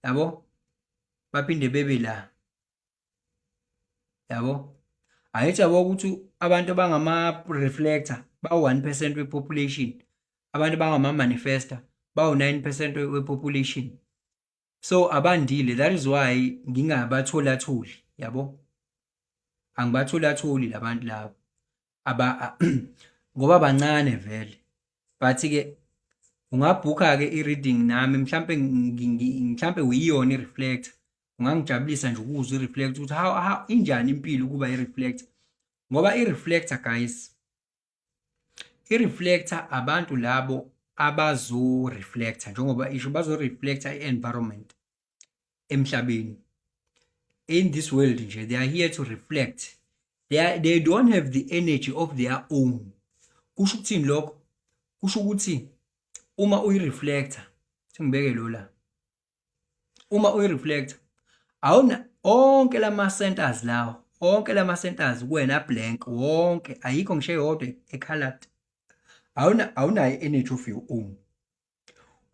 yabo baphinde bebe la yabo ayithi yabo ukuthi abantu abangama-reflector bawu-1% we-population, abantu abangama-manifestor bawu-9% we-population. So abandile, that is why ngingabatholatholi yabo, angibatholatholi labantu labo ngoba bancane vele. But-ke ungabhukha-ke i-reading nami mhlampe uyiyona i-reflector, ungangijabulisa nje ukuzwa i-reflector ukuthi how injani impilo ukuba i-reflector. Ngoba i-reflector guys, i-reflector abantu labo abazo-reflector, njengoba isho bazo-reflector i-environment emhlabeni. In this world nje, they are here to reflect. They don't have the energy of their own. Kusho ukuthini lokho? Kusho ukuthi uma uyi-reflector, singibeke lola, uma uyi-reflector awuna onke lama-centers lawo, onke lama-centers kuwena blank, wonke ayikho ngisho eyodwa e-colored. Awunayo energy of your own.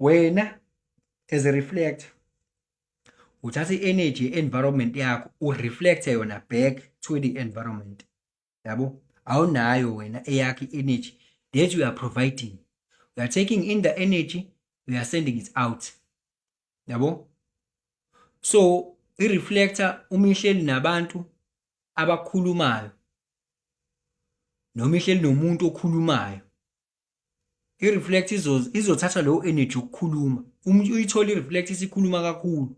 Wena as a reflector uthatha i-energy ye-environment yakho ureflecte yona back to the environment. Yabo, awunayo wena eyakho i-energy that you are providing. You are taking in the energy, you are sending it out. Yabo, so i-reflector uma ihleli nabantu abakhulumayo noma ihleli nomuntu okhulumayo, i-reflect izothatha low energy ukukhuluma. Uyithola i-reflect isikhuluma kakhulu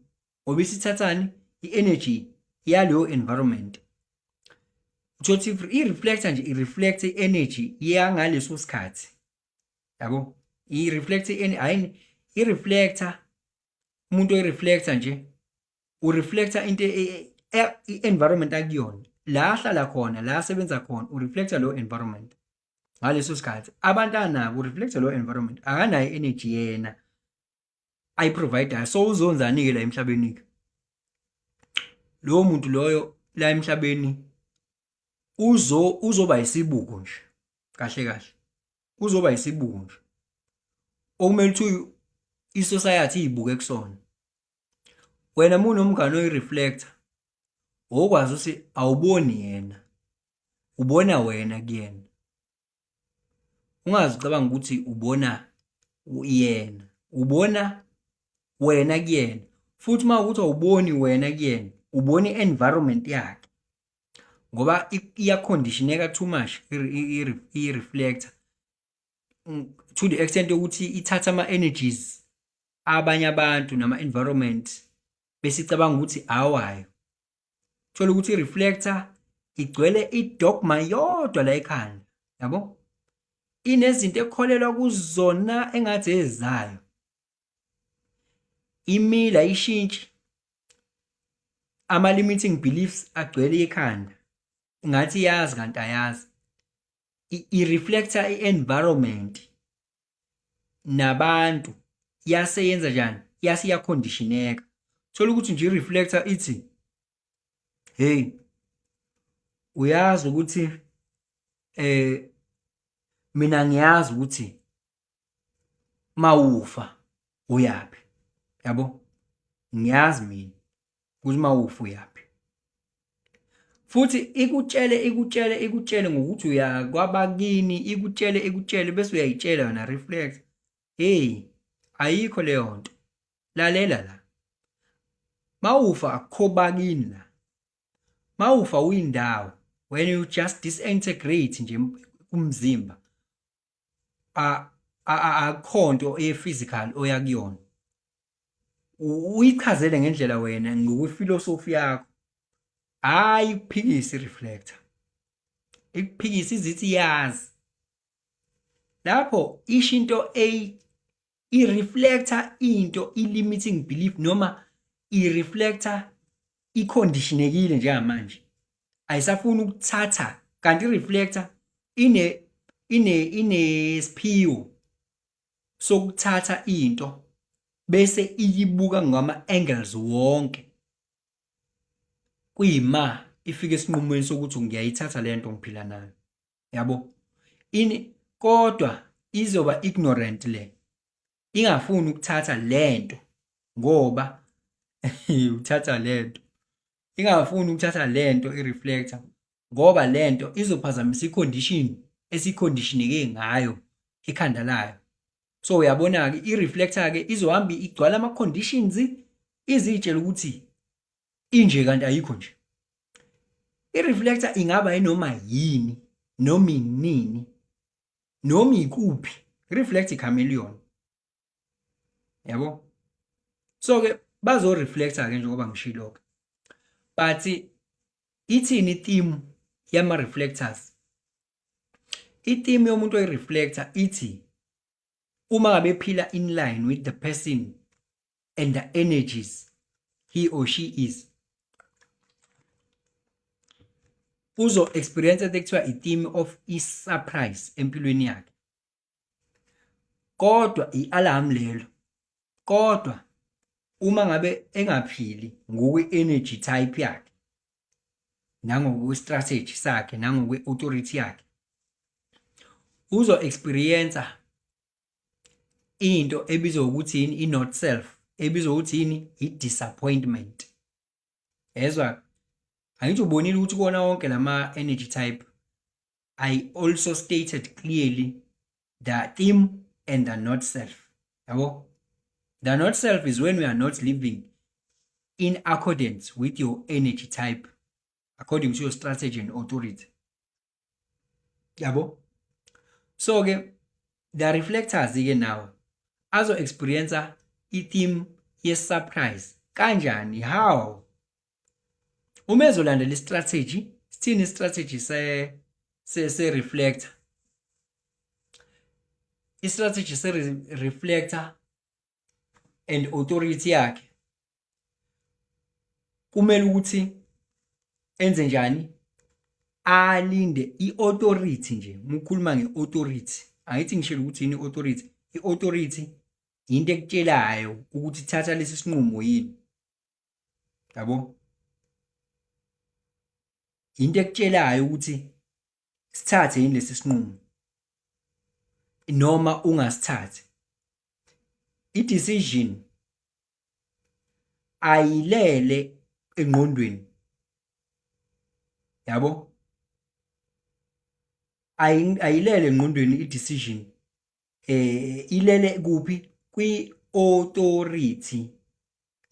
ngoba isithathani i-energy yaleyo environment. Uthi i-reflector nje i-reflect i-energy yangaleso sikhathi. Yabo, i-reflect hayi i-reflector, umuntu oyi-reflector nje ureflector into i-environment akuyona, la ahlala khona, la asebenza khona, ureflector lo environment. Ngaleso sikhathi abantwana nabo ureflector lo environment, akanayo energy yena ayi-provider. So uzonzani-ke la emhlabeni-ke? Lowo muntu loyo la emhlabeni uzoba yisibuko nje, kahle kahle uzoba yisibuko nje okumele ukuthi i-society iyibuke kusona. Wena munomngane oyi-reflector, okwazi ukuthi awuboni yena, ubona wena kuyena. Ungazi ucabanga ukuthi ubona yena, ubona wena kuyena. Futhi uma ukuthi awuboni wena kuyena, ubona i-environment yakhe, ngoba iya-conditioneka too much i-reflector to the extent yokuthi ithatha ama-energies abanye abantu nama-environment bese icabanga ukuthi awayo. Thola ukuthi i-reflector igcwele i-dogma yodwa la ekhanda, yabo, inezinto ekholelwa kuzona engathi ezayo, imila ishintshi, ama-limiting beliefs agcwele ekhanda ngathi yazi kanti ayazi. I-reflector i-environment nabantu yaseyenza njani, yaconditioneka. Thola ukuthi nje i-reflector ithi hey, uyazi ukuthi mina ngiyazi ukuthi mawufa uyapi, yabo, ngiyazi mina ukuthi mawufa uyapi. Futhi ikutshele ngokuthi uya kwabakini, ikutshele bese uyayitshela yona reflect. Hey, ayikho leyo nto. Lalela la. Mawufa akukho bakini la. Mawufa uyindawo, when you just disintegrate nje umzimba, akukho nto e-physical oyakuyona. Uyichazele ngendlela wena ngokwefilosofi yakho. Hayi ukuphikisa i-reflector, ikuphikisa izithi yazi. Lapho isho into i-reflector into i-limiting belief noma i-reflector i-conditionekile njengamanje, ayisafuni ukuthatha. Kanti i-reflector inesiphiwo sokuthatha into bese iyibuka ngama angles wonke kuyima ifike esinqumweni sokuthi ngiyayithatha lento ngiphila nayo yabo kodwa izoba ignorant le ingafuni ukuthatha lento ngoba uthatha lento ingafuni ukuthatha lento ireflector ngoba lento izophazamisa icondition esiconditioneke ngayo ekhanda layo. So uyabona ke ireflector ke izohamba igcwala ama conditions izitshela ukuthi inje kanti ayikho nje. Ireflector ingaba inoma yini noma inini noma ikuphi reflect chameleon yabo. So ke bazo reflector ke njengoba ngishilo ke but ithini theme yama reflectors. Itheme yomuntu oyireflector ithi uma ngabe phila in line with the person and the energies he or she is, uzo experience ekuthiwa i-theme of i-surprise empilweni yakhe. Kodwa i-alarm lelo. Kodwa uma ngabe engaphili ngokwe-energy type yakhe nangokwe-strategy sakhe nangokwe-authority yakhe, uzo experience into ebizwa ukuthi yini i-not self, ebizwa ukuthi yini i-disappointment. Ezwa angithi ubonile ukuthi kona wonke lama energy type I also stated clearly the theme and the not self yabo. The not self is when we are not living in accordance with your energy type according to your strategy and authority yabo. So ke the reflectors ke now azo experience i-theme ye-surprise kanjani. How? Uma ezolandela i-strategy, sithini i-strategy se-reflector? I-strategy se-reflector and authority yakhe kumele ukuthi enze njani? Alinde i-authority nje. Ukukhuluma nge-authority angithi ngishilo ukuthi yini i-authority. I-authority into ekutshelayo ukuthi thatha lesi sinqumo yini yabo. Into ekutshelayo ukuthi sithathe yini lesi sinqumo noma ungasithathi. I-decision ayilele engqondweni yabo. Ayilele engqondweni i-decision ilele kuphi? Kwi-authority.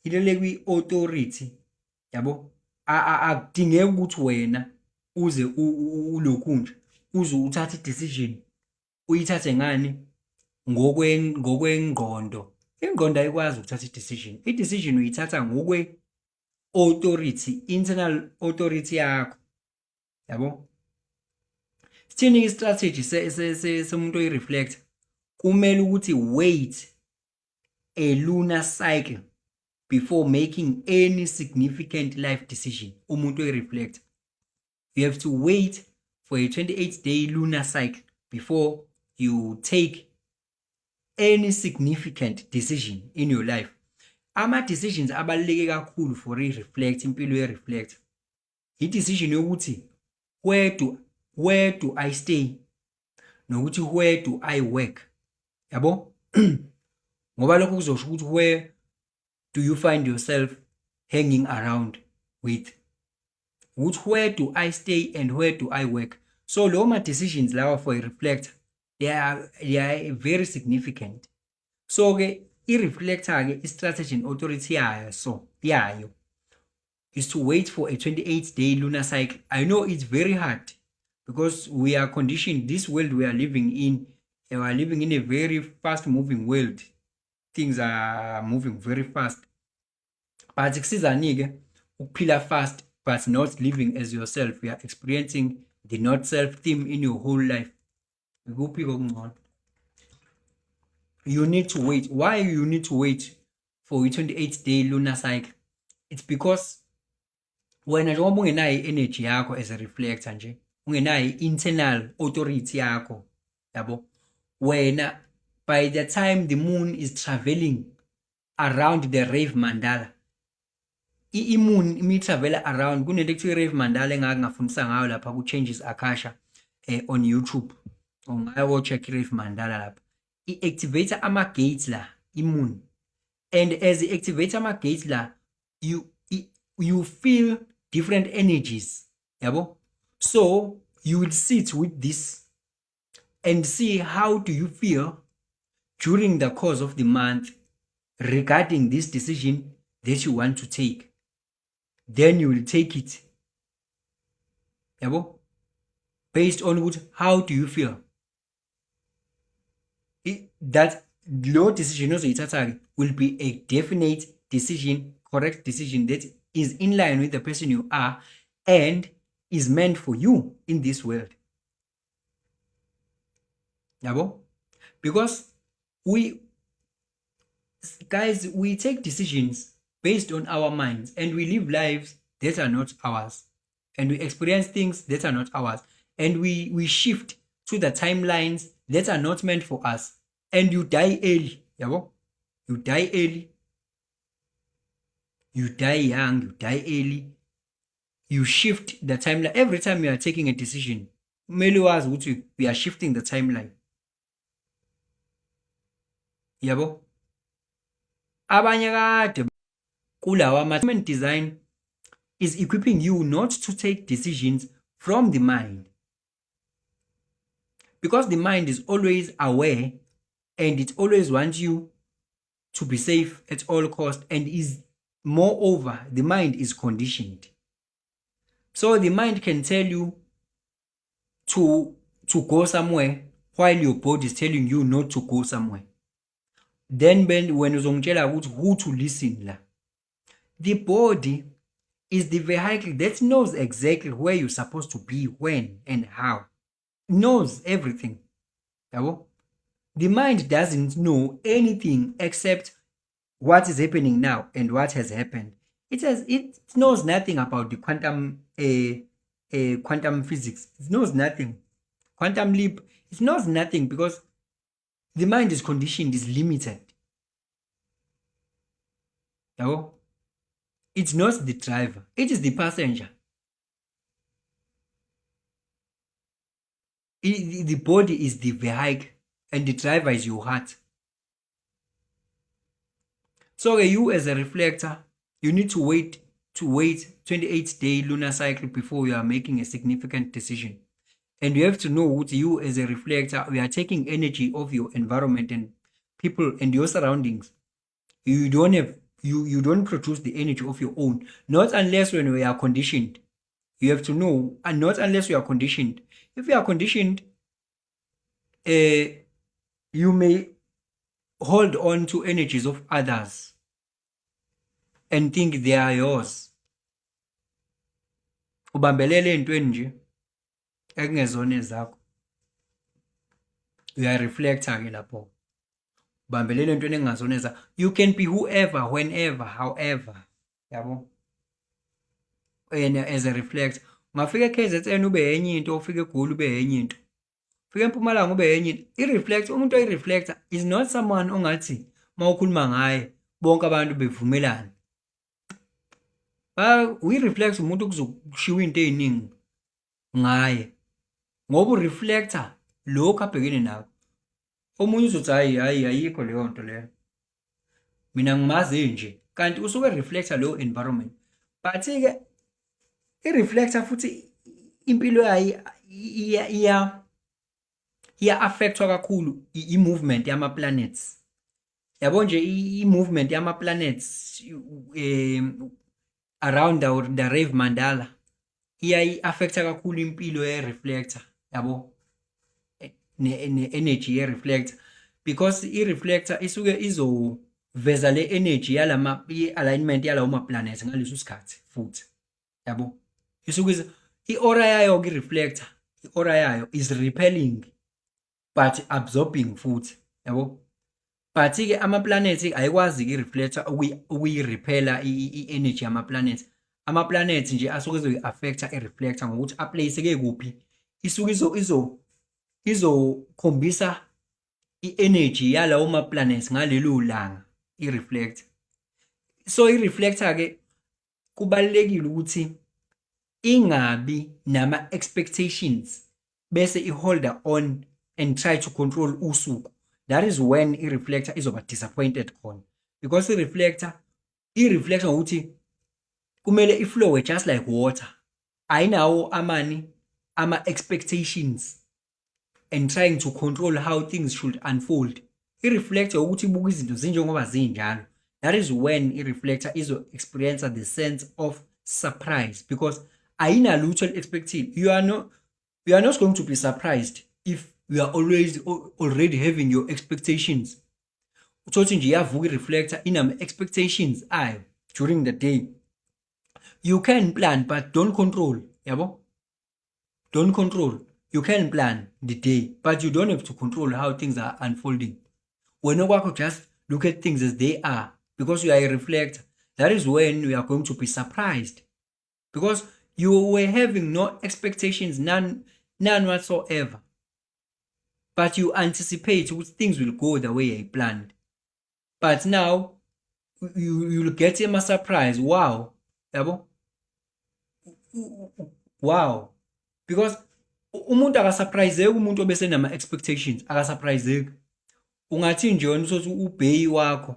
Ilele kwi-authority yabo. Akudingeki ukuthi wena uze ulokhu nje uze uthathe i-decision uyithathe ngani ngokwengqondo. Ingqondo ayikwazi ukuthatha i-decision. I-decision uyithatha ngokwe authority, internal authority yakho yabo. Sithini i-strategy semuntu oyi-reflector? Kumele ukuthi wait a lunar cycle before making any significant life decision. Umuntu oyi-reflector, you have to wait for a 28-day lunar cycle before you take any significant decision in your life. Ama decisions abaluleke kakhulu for i-reflect, impilo ye-reflector, i-decision yokuthi where do I stay nokuthi where do I work yabo. Ngoba lokho kuzosho ukuthi where do you find yourself hanging around with, which where do I stay and where do I work. So lo ma decisions lawa for a reflector they are very significant. So ke i-reflector ke i-strategy and authority yayo is to wait for a 28-day lunar cycle. I know it's very hard because we are conditioned. This world we are living in a very fast moving world. Things are moving very fast, but kusizani ke ukuphila fast but not living as yourself. We are experiencing the not self theme in your whole life. You need to wait. Why you need to wait for a 28-day lunar cycle? It's because wena njengoba ungenayo i-energy yakho as a reflector nje, ungenayo internal authority yakho yabo, wena by the time the moon is traveling around the Rave Mandala, i-moon imi-travela around, kunento ekuthiwa i-Rave Mandala engake ngafundisa ngayo lapha ku-Changes Akasha on YouTube. Ungaya-check i-Rave Mandala lapha. I-activate ama-gates la, i-moon. And as i-activate ama-gates la, you feel different energies. Yabo? So you will sit with this and see how do you feel during the course of the month regarding this decision that you want to take. Then you will take it. Yabo? Based on what, how do you feel? That low decision also will be a definite decision, correct decision that is in line with the person you are and is meant for you in this world. Yabo? Because we take decisions based on our minds and we live lives that are not ours. And we experience things that are not ours. And we shift to the timelines that are not meant for us. And you die early. Yabo? You die early. You die young. You die early. You shift the timeline. Every time you are taking a decision, we are shifting the timeline. Yabo? Abanye kade kulawa human design is equipping you not to take decisions from the mind. Because the mind is always aware and it always wants you to be safe at all costs, and is moreover, the mind is conditioned. So the mind can tell you to go somewhere while your body is telling you not to go somewhere. Then when uzongitshela who to listen la. The body is the vehicle that knows exactly where you're supposed to be, when and how. Knows everything. Yabo? The mind doesn't know anything except what is happening now and what has happened. It knows nothing about the quantum physics. It knows nothing. Quantum leap, it knows nothing because the mind is conditioned, is limited. Yabo? It's not the driver, it is the passenger. The body is the vehicle and the driver is your heart. So you as a reflector, you need to wait 28-day lunar cycle before you are making a significant decision. And you have to know what you as a reflector, we are taking energy of your environment and people and your surroundings. You don't produce the energy of your own. Not unless when we are conditioned. You have to know, and not unless you are conditioned. If you are conditioned, you may hold on to energies of others and think they are yours. Ubambelele entweni nje ekungezona ezakho. You are a reflector ke lapho. Ubambelele entweni ekungezona ezakho. You can be whoever, whenever, however. Yabo? And as a reflector, ungafika eKZN ube enye into, ufike eGoli ube enye into. Fika eMpumalanga ube enye into. I-reflector, umuntu oyi-reflector is not someone ongathi mawukhuluma ngaye bonke abantu bevumelana. We reflect umuntu kuzokushiwa into eziningi ngaye. Ngoba reflector lokho abhekene nakho. Omunye uzothi hayi ayikho leyo nto leyo. Mina ngimazi nje. Kanti usuke reflector lo environment. But ke i-reflector futhi impilo yayo iya affectwa kakhulu i-movement yama planets. Yabo nje i-movement yama planets around the Rave Mandala iya affecta kakhulu impilo ye-reflector. Yabo? Ne-energy ye-reflector. Because i-reflector isuke izoveza le energy yalama i-alignment yalawo ma-planets ngaleso sikhathi futhi. Yabo? Isuke i-aura yayo ki-reflector, i-aura yayo is repelling but absorbing futhi. Yabo? But ke ama-planet ayikwazi i-reflector ukuyi-repela i-energy yama-planet. Ama-planet nje asuke izoyi-affecta i-reflector ngokuthi aplace-ke kuphi. Isuke izokhombisa i-energy yalawo ma planets ngalelo langa i-reflector. So i-reflector ke kubalekile ukuthi ingabi nama expectations bese iholder on and try to control usuku. That is when i-reflector izoba disappointed khona, because i-reflector ukuthi kumele iflow just like water, ayinawo ama expectations and trying to control how things should unfold. I-reflector ukuthi ibuka izinto zinjengoba zinjalo. That is when i-reflector izo experience the sense of surprise, because ayinalutho expected. You are not going to be surprised if you are always already having your expectations. Uthothi nje yavuka i-reflector inama expectations ayo during the day. You can plan but don't control, yabo? Don't control. You can plan the day, but you don't have to control how things are unfolding. When you just look at things as they are, because you are a reflector, that is when you are going to be surprised, because you were having no expectations, none whatsoever. But you anticipate things will go the way I planned. But now you'll get him a surprise. Wow, yabo? Wow, because umuntu akasurpriseki umuntu obese nama expectations akasurpriseki. Ungathi nje wena usothi ubheyi wakho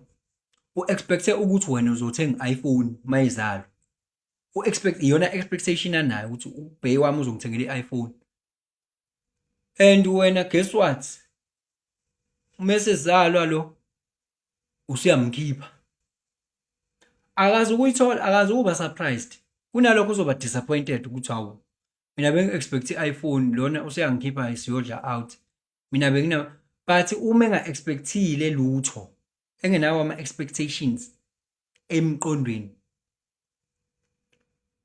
uexpecte ukuthi wena uzothenga iPhone mayizalo. Uexpect iyona expectation anayo ukuthi ubheyi wami uzongithengela iPhone. And wena guess what? Mase zalwa lo usiyamkhipha. Akazi ukuyithola, akazi ukuba surprised. Kunalokho uzoba disappointed ukuthi hawu mina bengi-expect i-iPhone lona useyangikhipha isiyodla out. Mina bengina, but uma enga-expectile lutho engenawo ama-expectations emqondweni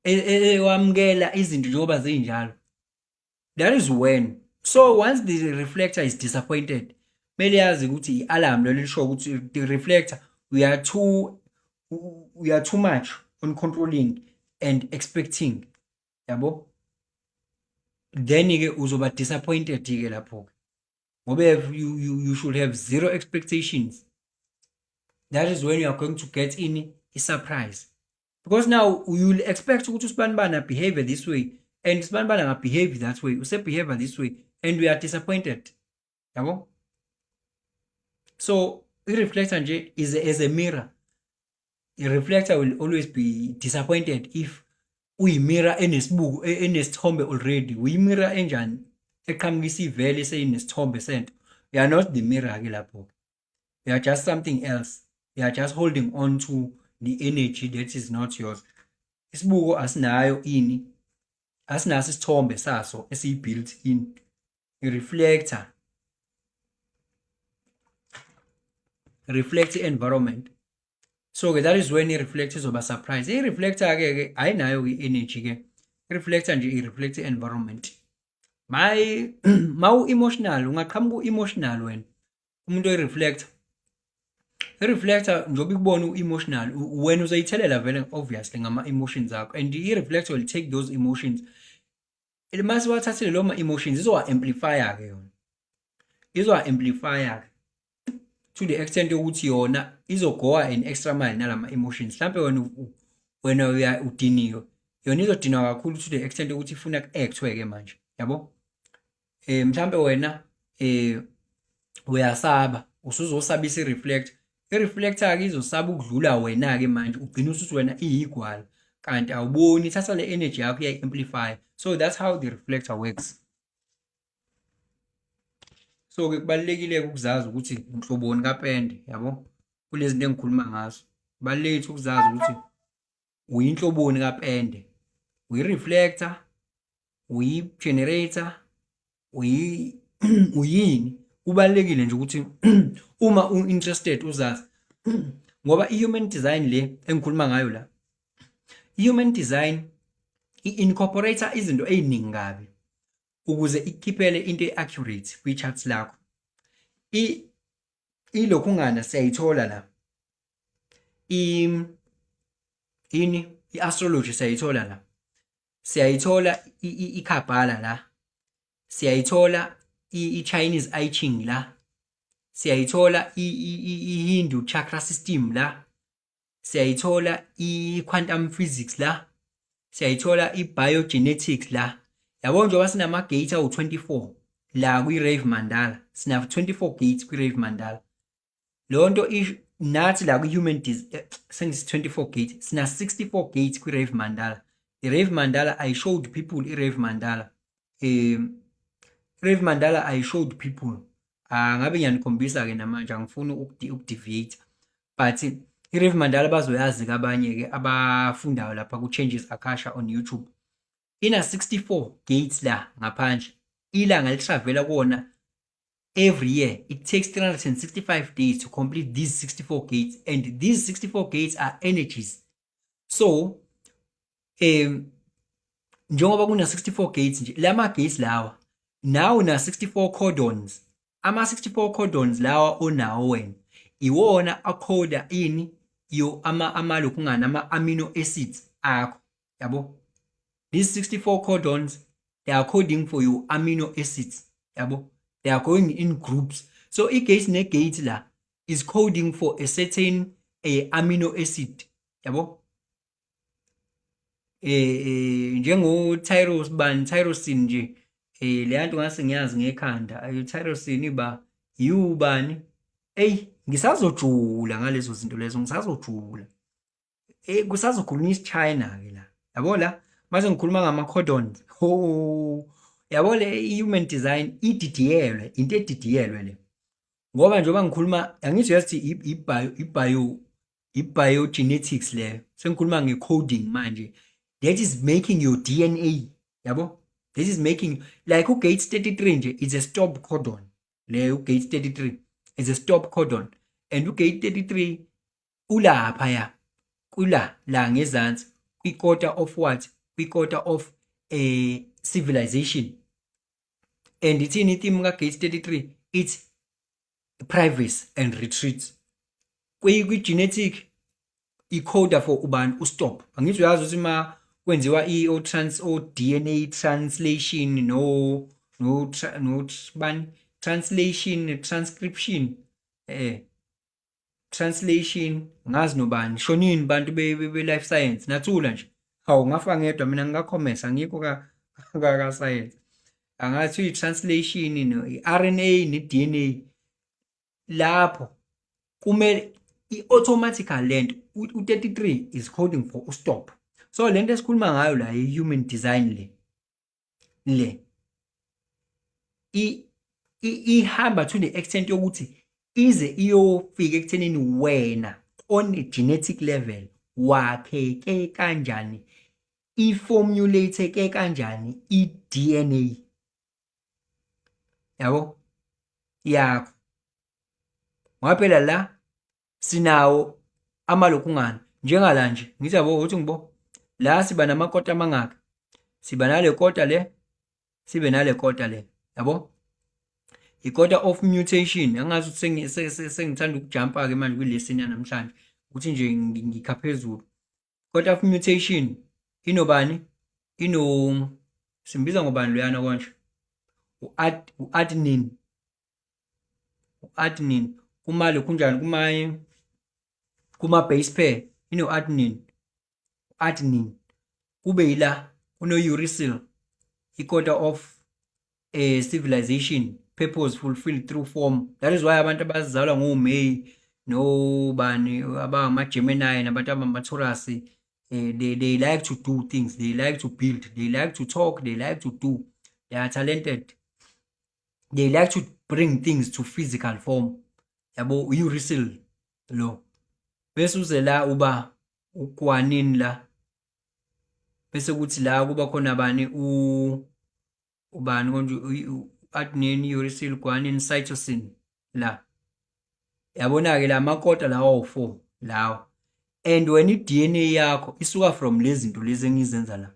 ewamukela izinto njengoba zinjalo, that is when. So once the reflector is disappointed, mele yazi ukuthi i-alarm lelo lisho ukuthi the reflector we are too much on controlling and expecting, yabo? Then ke uzoba disappointed ke lapho, ngoba you should have zero expectations. That is when you are going to get in a surprise, because now you will expect ukuthi uSibanibana behave this way and Sibanibana nga behave that way, use behave this way, and we are disappointed, yabo? So i-reflector nje is as a mirror. A reflector will always be disappointed if uyimirror enesbuku enesithombe already. Uyimirror enjani eqhamukisa ivele seyinesithombe sento. You are not the mirror ke lapho. You are just something else. You are just holding on to the energy that is not yours. Isibuko asinayo ini, asinaso isithombe saso esiyi-built in. I-reflector reflects environment. So that is when i-reflector izoba surprise. I-reflector ke ayinayo i-energy ke. I-reflector nje i-reflect environment. Mawu emotional, ungaqhamuka u-emotional wena. Umuntu oyi-reflector. I-reflector njoba ikubona u-emotional, wena uzoyithelela vele obviously ngama emotions akho, and i-reflector will take those emotions. Mase wathathele lo ma emotions izowa amplify ke yona. Izowa amplify ke to the extent yokuthi yona izogoa an extra mile nalama emotions. Mhlambe wena uya udiniwe, yona izodinwa kakhulu to the extent yokuthi ifuna ku-actwe ke manje, yabo? Mhlambe wena uyasaba, usuzosabisa i-reflector. I-reflector ke izosaba ukudlula wena ke manje, ugcina usuthi wena iyigwala kanti awuboni, ithatha le energy yakho iyayi-amplify. So that's how the reflector works. So ke kubalekile ukuzazi ukuthi unhloboni kapende, yabo? Kulezi zinto engikhuluma ngazo kubalekile ukuzazi ukuthi uyinhloboni kapende. Uyi-reflector, uyi-generator, uyini. Kubalekile nje ukuthi uma u-interested uzazi, ngoba i-human design le engikhuluma ngayo la, i-human design i-incorporate izinto eziningi kabi ukuze ikhiphele into e-accurate kwi-charts lakho. Ilokhungana siyayithola la, i-astrology siyayithola la, siyayithola i-Kabbalah la, siyayithola i-Chinese I Ching la, siyayithola i-Hindu chakra system la, siyayithola i-quantum physics la, siyayithola i-biogenetics la. Yabo njengoba sinama-gate awu-24 la kwi-Rave Mandala, sina 24 gates kwi-Rave Mandala. Lo nto nathi la kwi-human sengithi 24 gates, sina 64 gates kwi-Rave Mandala. I-Rave Mandala, I showed people i-Rave Mandala. Rave Mandala, I showed people. Ngabe ngiyanikhombisa-ke namanje, angifuni ukudeviate. But i-Rave Mandala bazoyazi-ke abanye-ke abafundayo lapha ku-Changes Akasha on YouTube. Ina 64 gates la ngaphandle. Ilanga litravela kuwona every year. It takes 365 days to complete these 64 gates. And these 64 gates are energies. So, njengoba kuna 64 gates nje, lama gates lawa, now na 64 codons. Ama 64 codons lawa onawo wena, iwona akhoda ini amalokungana ama-amino acids akho, yabo? These 64 codons, they are coding for your amino acids, yabo? They are going in groups. So i-gate ne-gate la is coding for a certain amino acid, yabo? Tyrosine nje, le nto ngase ngiyazi ngekhanda, tyrosine iba yubani? Ngisazojula ngalezo zinto lezo, ngisazojula. Kusazokhulunywa isi-China-ke la, yabo la? Mase ngikhuluma ngama-codons, yabo le human design ididiyelwe, into edidiyelwe le. Ngoba njengoba ngikhuluma, angithi yathi i-biogenetics leyo, sengikhuluma nge-coding manje. That is making your DNA, yabo? This is making, like u-gate 33 nje, is a stop codon. Le u-gate 33 is a stop codon. And u-gate 33, ulapha ya, la ngezansi, kwi-quarter of what? Kwi-quarter of civilization. And it's in itheme ka-gate 33, it's privacy and retreat. Kwi-genetic, i-coder for ubani ustop. Angithi uyazi ukuthi ma kwenziwa o-DNA translation translation, transcription, translation, ngazi nobani, shonini bantu be-life science, nathula nje. Hawu, ngafa ngedwa mina ngika-commerce, angikho ka-science. Angathi i-translation, i-RNA ne-DNA, lapho kumele i-automatically lento, u-33 is coding for ustop. So lento esikhuluma ngayo la i-human design le ihamba to the extent yokuthi ize iyofika ekuthenini wena on a genetic level wakheke kanjani, iformulate kanjani i-DNA, yabo, yakho. Ngaphela la sinawo amalokungana njengala nje, ngithi yabo uthi ngibo la siba namakota amangaka, siba nale kota le, sibe nale kota le, yabo? I-quarter of mutation, angazi ukuthi sengithanda ukujumpa ke manje kwi-lesson yanamhlanje ukuthi nje ngikha phezulu. Quarter of mutation inobani? Simbiza ngobani loyana konje? U-adenine. U-adenine kumalo kunjani kuma-base pair ino-adenine. Adenine kube yila kuno-uracil, i-quarter of civilization, purpose fulfilled through form. That is why abantu abazalwa ngoMay nobani abangama-Gemini nabantu abama-Taurus, they like to do things, they like to build, they like to talk, they like to do, they are talented, they like to bring things to physical form, yabo? U-uracil lo bese uze la uba ukwanini la, bese kuthi la kuba khona bani ubani konje u-adenine, uracil, guanine, cytosine la, yabona-ke la makota lawa awu-4 lawa. And when i-DNA yakho isuka from lezi zinto lezi engizenza la,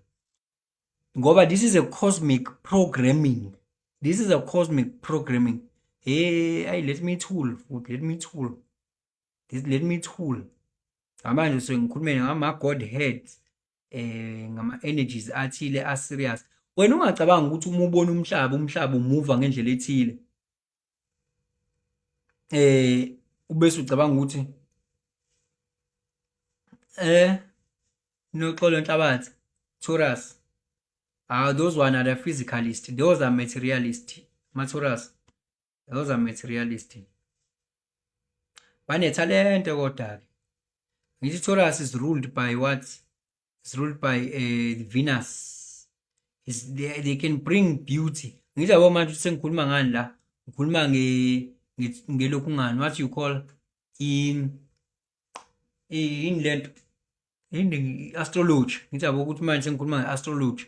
ngoba this is a cosmic programming, this is a cosmic programming. Let me tool manje sengikhulume ngama-godheads, ngama-energies athile a-serious. Wena ungacabanga ukuthi uma ubona umhlaba umuva ngendlela ethile. ubese ucabanga ukuthi noxolo Nhlabathi, Taurus. Those one are the physicalist. Those are materialist. Taurus. Those are materialist. Banetalente kodwa ke. Ngithi Taurus is ruled by what? It's ruled by Venus. They can bring beauty. Ngithi yabo manje sengikhuluma ngani la? Ngikhuluma ngelokhu ngani? What you call in lento astrology. Ngithi yabo ukuthi manje sengikhuluma ngeastrology.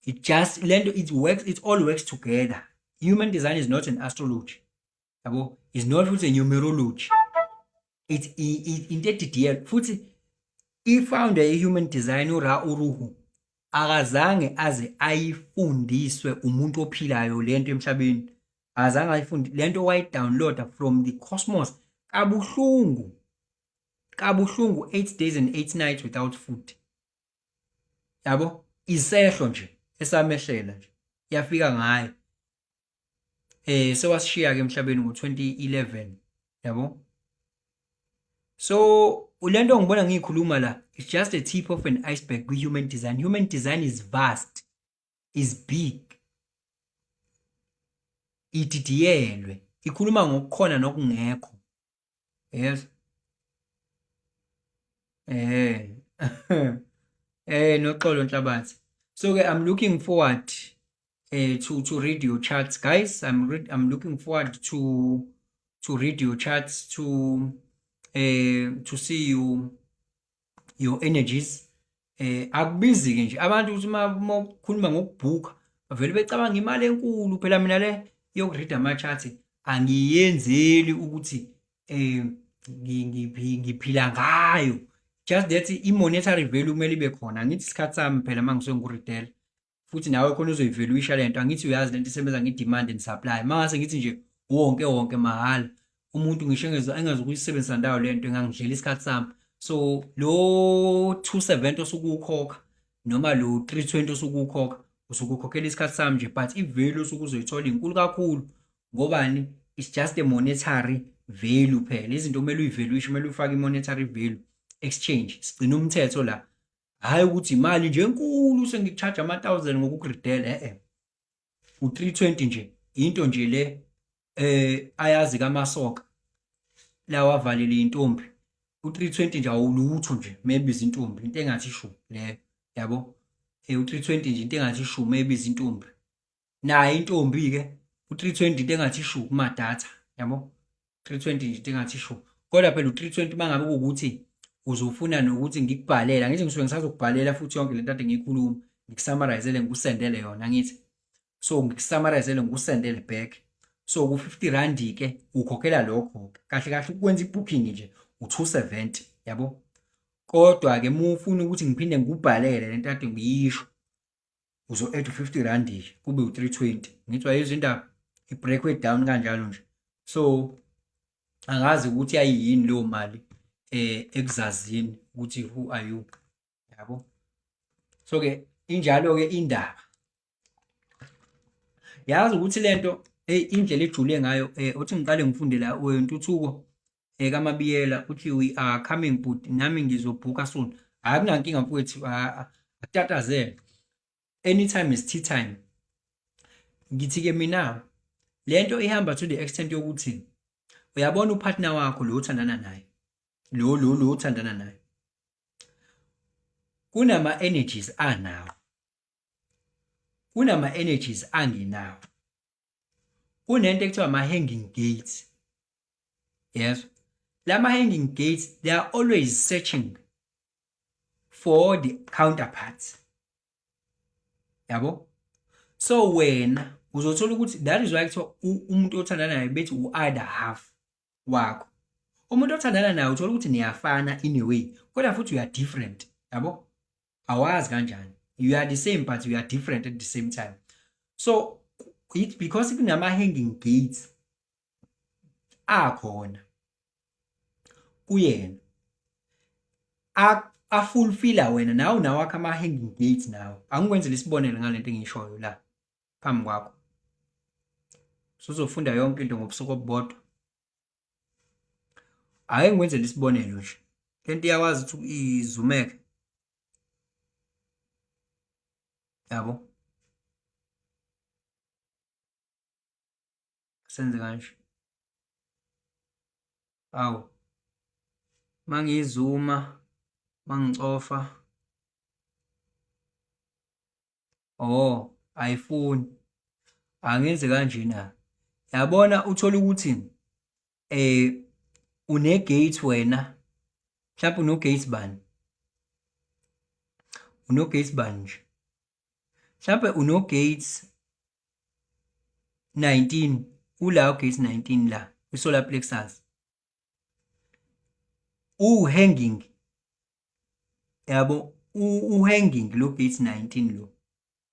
It just lento it all works together. Human design is not an astrology. Yabo, it's not futhi numerology. It's into DDL. Futhi i-founder ye-human design uRa Uruhu akazange aze ayifundiswe umuntu ophilayo lento emhlabeni. Azange ayifundi lento wayi-downloada from the cosmos. Kabuhlungu 8 days and 8 nights without food. Yabo, isehlo nje esamehlela nje yafika ngayo. Sewasishiya ke emhlabeni ngo-2011. Yabo, so ulento ngibona ngikhuluma la, it's just a tip of an iceberg kwi-human design. Human design is vast, is big, ididiyelwe, ikhuluma ngokukhona nokungekho. Yes. Noxolo Nhlabathi. So I'm looking forward to read your charts, guys. I'm looking forward to read your charts, to see your energies. Akubizi ke nje abantu ukuthi makhuluma ngokubhuka bavele becabanga imali enkulu. Phela mina le yokuread ama charts angiyenzeli ukuthi ngiphila ngayo. Just that i-monetary value kumele ibe khona. Angithi isikhathi sami phela mangisuke ngikuretail futhi nawe khona uzoyivaluisha lento. Angithi uyazi lento isebenza nge-demand and supply. Mase ngithi nje wonke mahhala, umuntu ngisho engazukuyisebenzisa ndawo lento engangidlela isikhathi sami. So lo 270 osukukhokha noma lo 320 osukukhokha usukukhokhela isikhathi sami nje, but i-value osukuzoyithola inkulu kakhulu. Ngobani? It's just a monetary value phela. Izinto kumele uyivaluishe, kumele ufake i-monetary value exchange. Sigcina umthetho la, hayi ukuthi imali nje enkulu sengicharge ama-1000 ngokukuridela. U320 nje into nje le ayazi kaMasoka lawa avalele intombi. U320 nje awulutho nje, maybe izintombi into engathi ishu le, yabo. U320 nje into engathi ishu, maybe izintombi naye intombi ke. U320 into engathi ishu kuma data, yabo. 320 nje into engathi ishu. Kodwa phela u320 mangabe ukuthi uzofuna nokuthi ngikubhalela, ngithi ngisuke ngisazokubhalela futhi yonke lento ade ngiyikhuluma, ngikusammarizele ngikusendele yona ngithi. So ngikusammarizele ngikusendele back. So ku50 rand ke ukhokhela lokho. Kahle ukwenza ibooking nje u270, yabo. Kodwa ke mufuna ukuthi ngiphinde ngikubhalele lento ade ngiyisho, uzo-add 50 rand kube u320. Ngithiwa izindaba i-break down kanjalo nje. So angazi ukuthi ayiyini leyo mali ekuzazini ukuthi who are you, yabo. So ke injalo ke indaba. Yazi ukuthi lento indlela ejule ngayo uthi ngiqale ngifunde la wentuthuko kaMabiyela uthi we are coming but nami ngizobhuka soon. Akunankinga mfowethu, akutatazele. Anytime is tea time. Ngithi ke mina lento ihamba to the extent yokuthi uyabona upartner wakho lo uthandana naye, lo uthandana naye, kunama energies anawo, kunama energies anginawo. Kunento ekuthiwa ama-hanging gates. Yes, lama hanging gates, they are always searching for the counterparts, yabo. So wena uzothola ukuthi that is why kuthiwa umuntu othandana naye bethi u-other half wakho. Umuntu othandana naye uthola ukuthi niyafana in a way, kodwa futhi you are different, yabo. Awazi kanjani, you are the same but you are different at the same time. So it's because kunama hanging gates akhona kuyena afulfilla wena nawe nawakho ama-hanging gates nawo. Angikwenzela isibonelo ngalento engiyishoyo la phambi kwakho. Suzofunda yonke into ngobusuku obubodwa. ake ngikwenzele isibonelo nje. Lento iyakwazi ukuthi izumeke, yabo, senze kanje. Awu, mangizuma, mangicofa, oh, ayifuni. Angenze kanjena. Yabona uthola ukuthi une-gate wena, mhlawumbe uno-gate bani? Uno-gate bani nje? Mhlawumbe uno-gate 19, ula u-gate 19 la, kwi-solar plexus. Hanging, yabo, hanging lo gate 19 lo.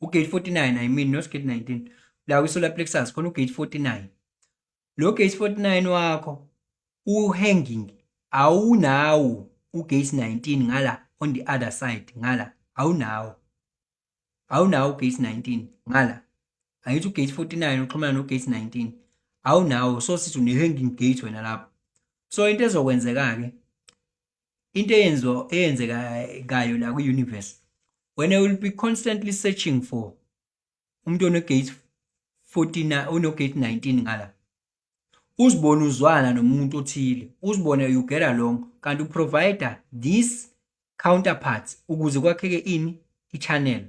U-gate 49, I mean, not gate 19. La kwi-solar plexus khona u-gate 49. Lo gate 49 wakho hanging, awunawo u-gate 19 ngala on the other side ngala, awunawo u-gate 19 ngala. Angithi u-gate 49 uxhumana no-gate 19, awunawo. So sithi une-hanging gate wena lapho. So into ezokwenzeka-ke, into eyenzekayo la kwi-universe, when I will be constantly searching for umuntu ono-gate 49, ono-gate 19 ngala, uzibona uzwana nomuntu othile, uzibona you get along, kanti uprovider this counterparts ukuze kwakheke ini i-channel.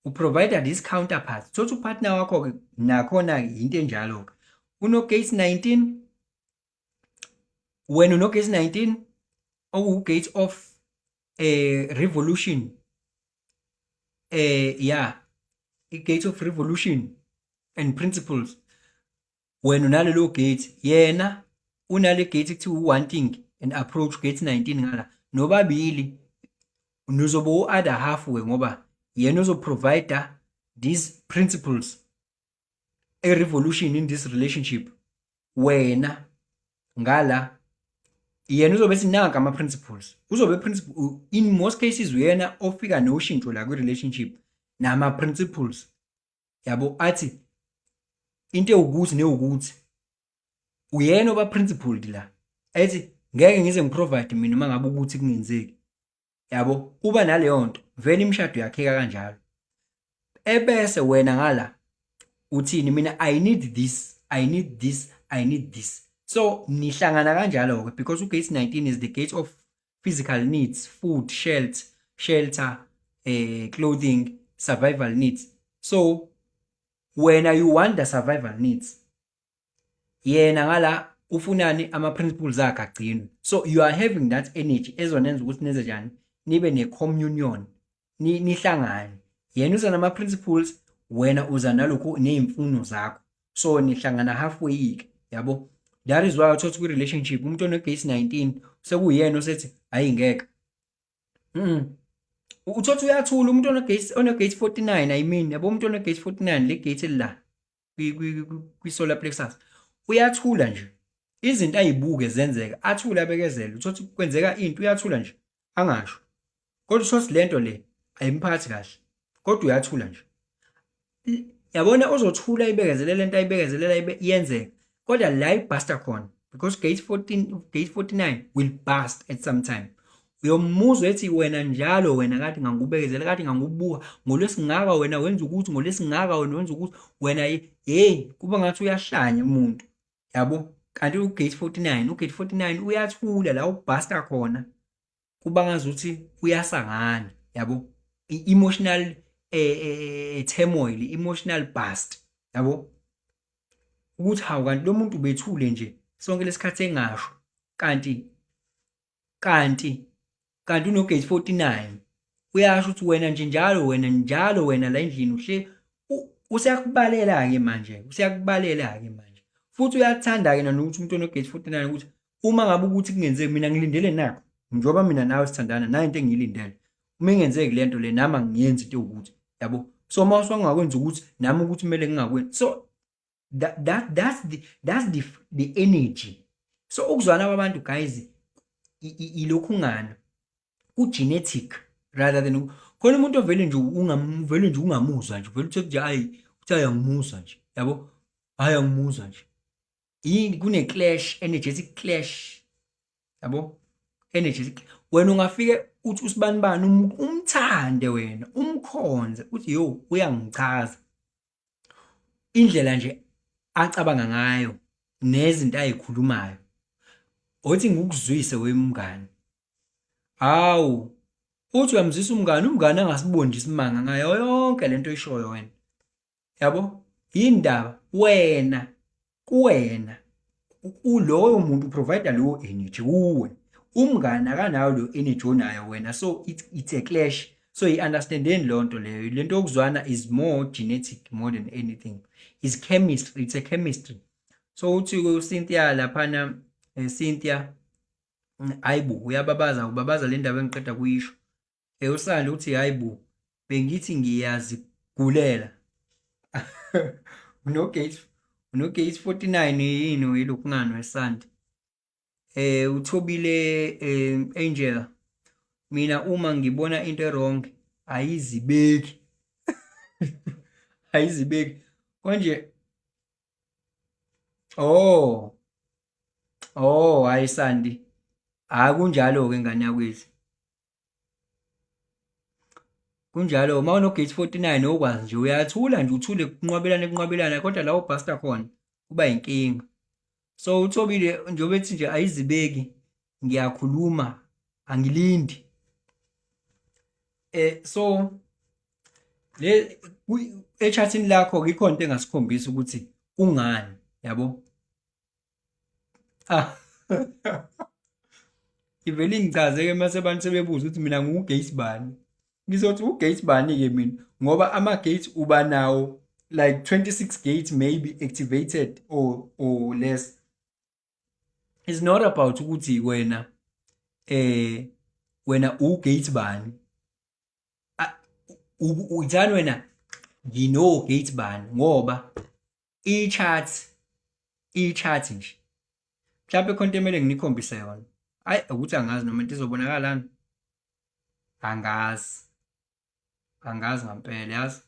Uprovider this counterparts. Thothi upartner wakho-ke nakhona-ke into enjalo-ke, uno-gate 19, wena uno-gate 19 oku-gate of revolution, i-gate of revolution and principles. Wena unalelo gate, yena unale gate ekuthiwa wanting and approach gate 19 ngala. Nobabili nizoba u-other half we, ngoba yena uzoprovide these principles, a revolution in this relationship. Wena ngala yena uzobe ethi nanga ama-principles, uzobe principle. In most cases uyena ofika noshintsho la kwi-relationship nama-principles, yabo, athi into ewukuthi newukuthi uyena oba principled la, ethi ngeke ngize ngiprovide mina uma ngabe ukuthi kungenzeki, yabo. Uba naleyo nto vele imishado yakheka kanjalo. Ebese wena ngala uthini, mina I need this, I need this, I need this. So nihlangana kanjalo-ke, because u-gate 19 is the gate of physical needs, food, shelter, clothing, survival needs. So wena you want the survival needs, yena ngala ufunani ama-principles akhe agcinwe. So you are having that energy ezonenza ukuthi nenze njani, nibe ne-communion, nihlangane. Yena uza nama-principles, wena uza nalokhu ney'mfuno zakho, so nihlangana halfway-ke, yabo. That is why uthothi kwi-relationship umuntu ono-gate 19 sekuyena osethi hayi ngeke. Uthothi uyathula umuntu ono-gate 49, I mean, yabo, umuntu ono-gate 49 le gate la kwi-solar plexus, uyathula nje, izinto ayibuke zenzeka, athula abekezele. Uthothi kwenzeka into, uyathula nje angasho, kodwa uthothi lento le ayimphathi kahle, kodwa uyathula nje, yabona. Uzothula ibekezelela lento ayibekezelela iyenzeka, kodwa la ibhasta khona, because gate 49 will burst at some time. Uyomuzwa ethi wena njalo, wena kade ngangubekezela, kade ngangubuka, ngolwesingaka wena wenza ukuthi, ngolwesingaka wena wenza ukuthi, wena kuba ngathi uyahlanya umuntu, yabo. Kanti u-gate 49 uyathula la ubhasta khona, kuba ngazuthi uyasangana, yabo. Emotional turmoil, emotional burst, yabo, ukuthi hawu, kanti lo muntu ubethule nje sonke lesikhathi engasho, kanti uno-gate 49 uyasho ukuthi wena nje njalo, wena la endlini uhle useyakubalela-ke manje, futhi uyathanda-ke nanokuthi umuntu ono-gate 49 ukuthi uma ngabe ukuthi kungenzeki, mina ngilindele nakho, njengoba mina nawe sithandana, nayo into engiyilindele, uma ingenzeki lento le nami angiyenzi into ukuthi, yabo. So uma usungakwenza ukuthi nami ukuthi kumele ngingakwenzi, so that's the energy. So ukuzwana kwabantu, guys, ilokhungana ku-genetic rather than khona umuntu ovele nje ungamuzwa nje, vele uthi hayi, uthi ayangimuzwa nje, yabo, hayi angimuzwa nje. Kune-clash, energetic clash yabo, energetic. Wena ungafike uthi usibanibani umthande wena, umkhonze uthi yo uyangichaza indlela nje acabanga ngayo nezinto ayikhulumayo, othi ngikuzwise wemngani. Hawu, uthi uyamzwisa umngani angasibondi isimanga ngayo yonke lento oyishoyo wena, yabo. Yindaba wena kuwena kuloyo muntu uprovide lowo energy kuwe, umngani akanayo lo energy onayo wena, so it's a clash. So i-understandeni leyo nto leyo, lento yokuzwana is more genetic more than anything, is chemistry, it's a chemistry. So uthi uCynthia laphana, Cynthia, hayi bo uyababaza, ubabaza le ndaba engiqeda kuyisho. USandi uthi hayi bo bengithi ngiyazigulela unoGates 49 yini yilokhu ngani weSandi. Uthobile Angel, mina uma ngibona into wrong ayizibeki ayizibeki konje. Hayi Sandi, kunjalo ke ngane yakwethu, kunjalo. Uma unoGates 49 okwazi nje uyathula nje, uthule kunqwabelane kodwa la ubhasta khona kuba inkinga. So uthobile njengoba ethi nje ayizibeki, ngiyakhuluma angilindi. So le echathini lakho ikho into engasikhombisa ukuthi ungani, yabo. Ivele ingichaze-ke mase abantu sebebuza ukuthi mina nginguGates bani. Ngizothi uGates bani-ke mina ngoba ama-gates uba nawo like 26 gates maybe activated or less. It's not about ukuthi wena uGates bani. Uthani wena ngino-Gates bani ngoba i-chart nje mhlawumbe khona into emele nginikhombise yona. Hayi ukuthi angazi noma into izobonakalani, angazi ngampela, yazi.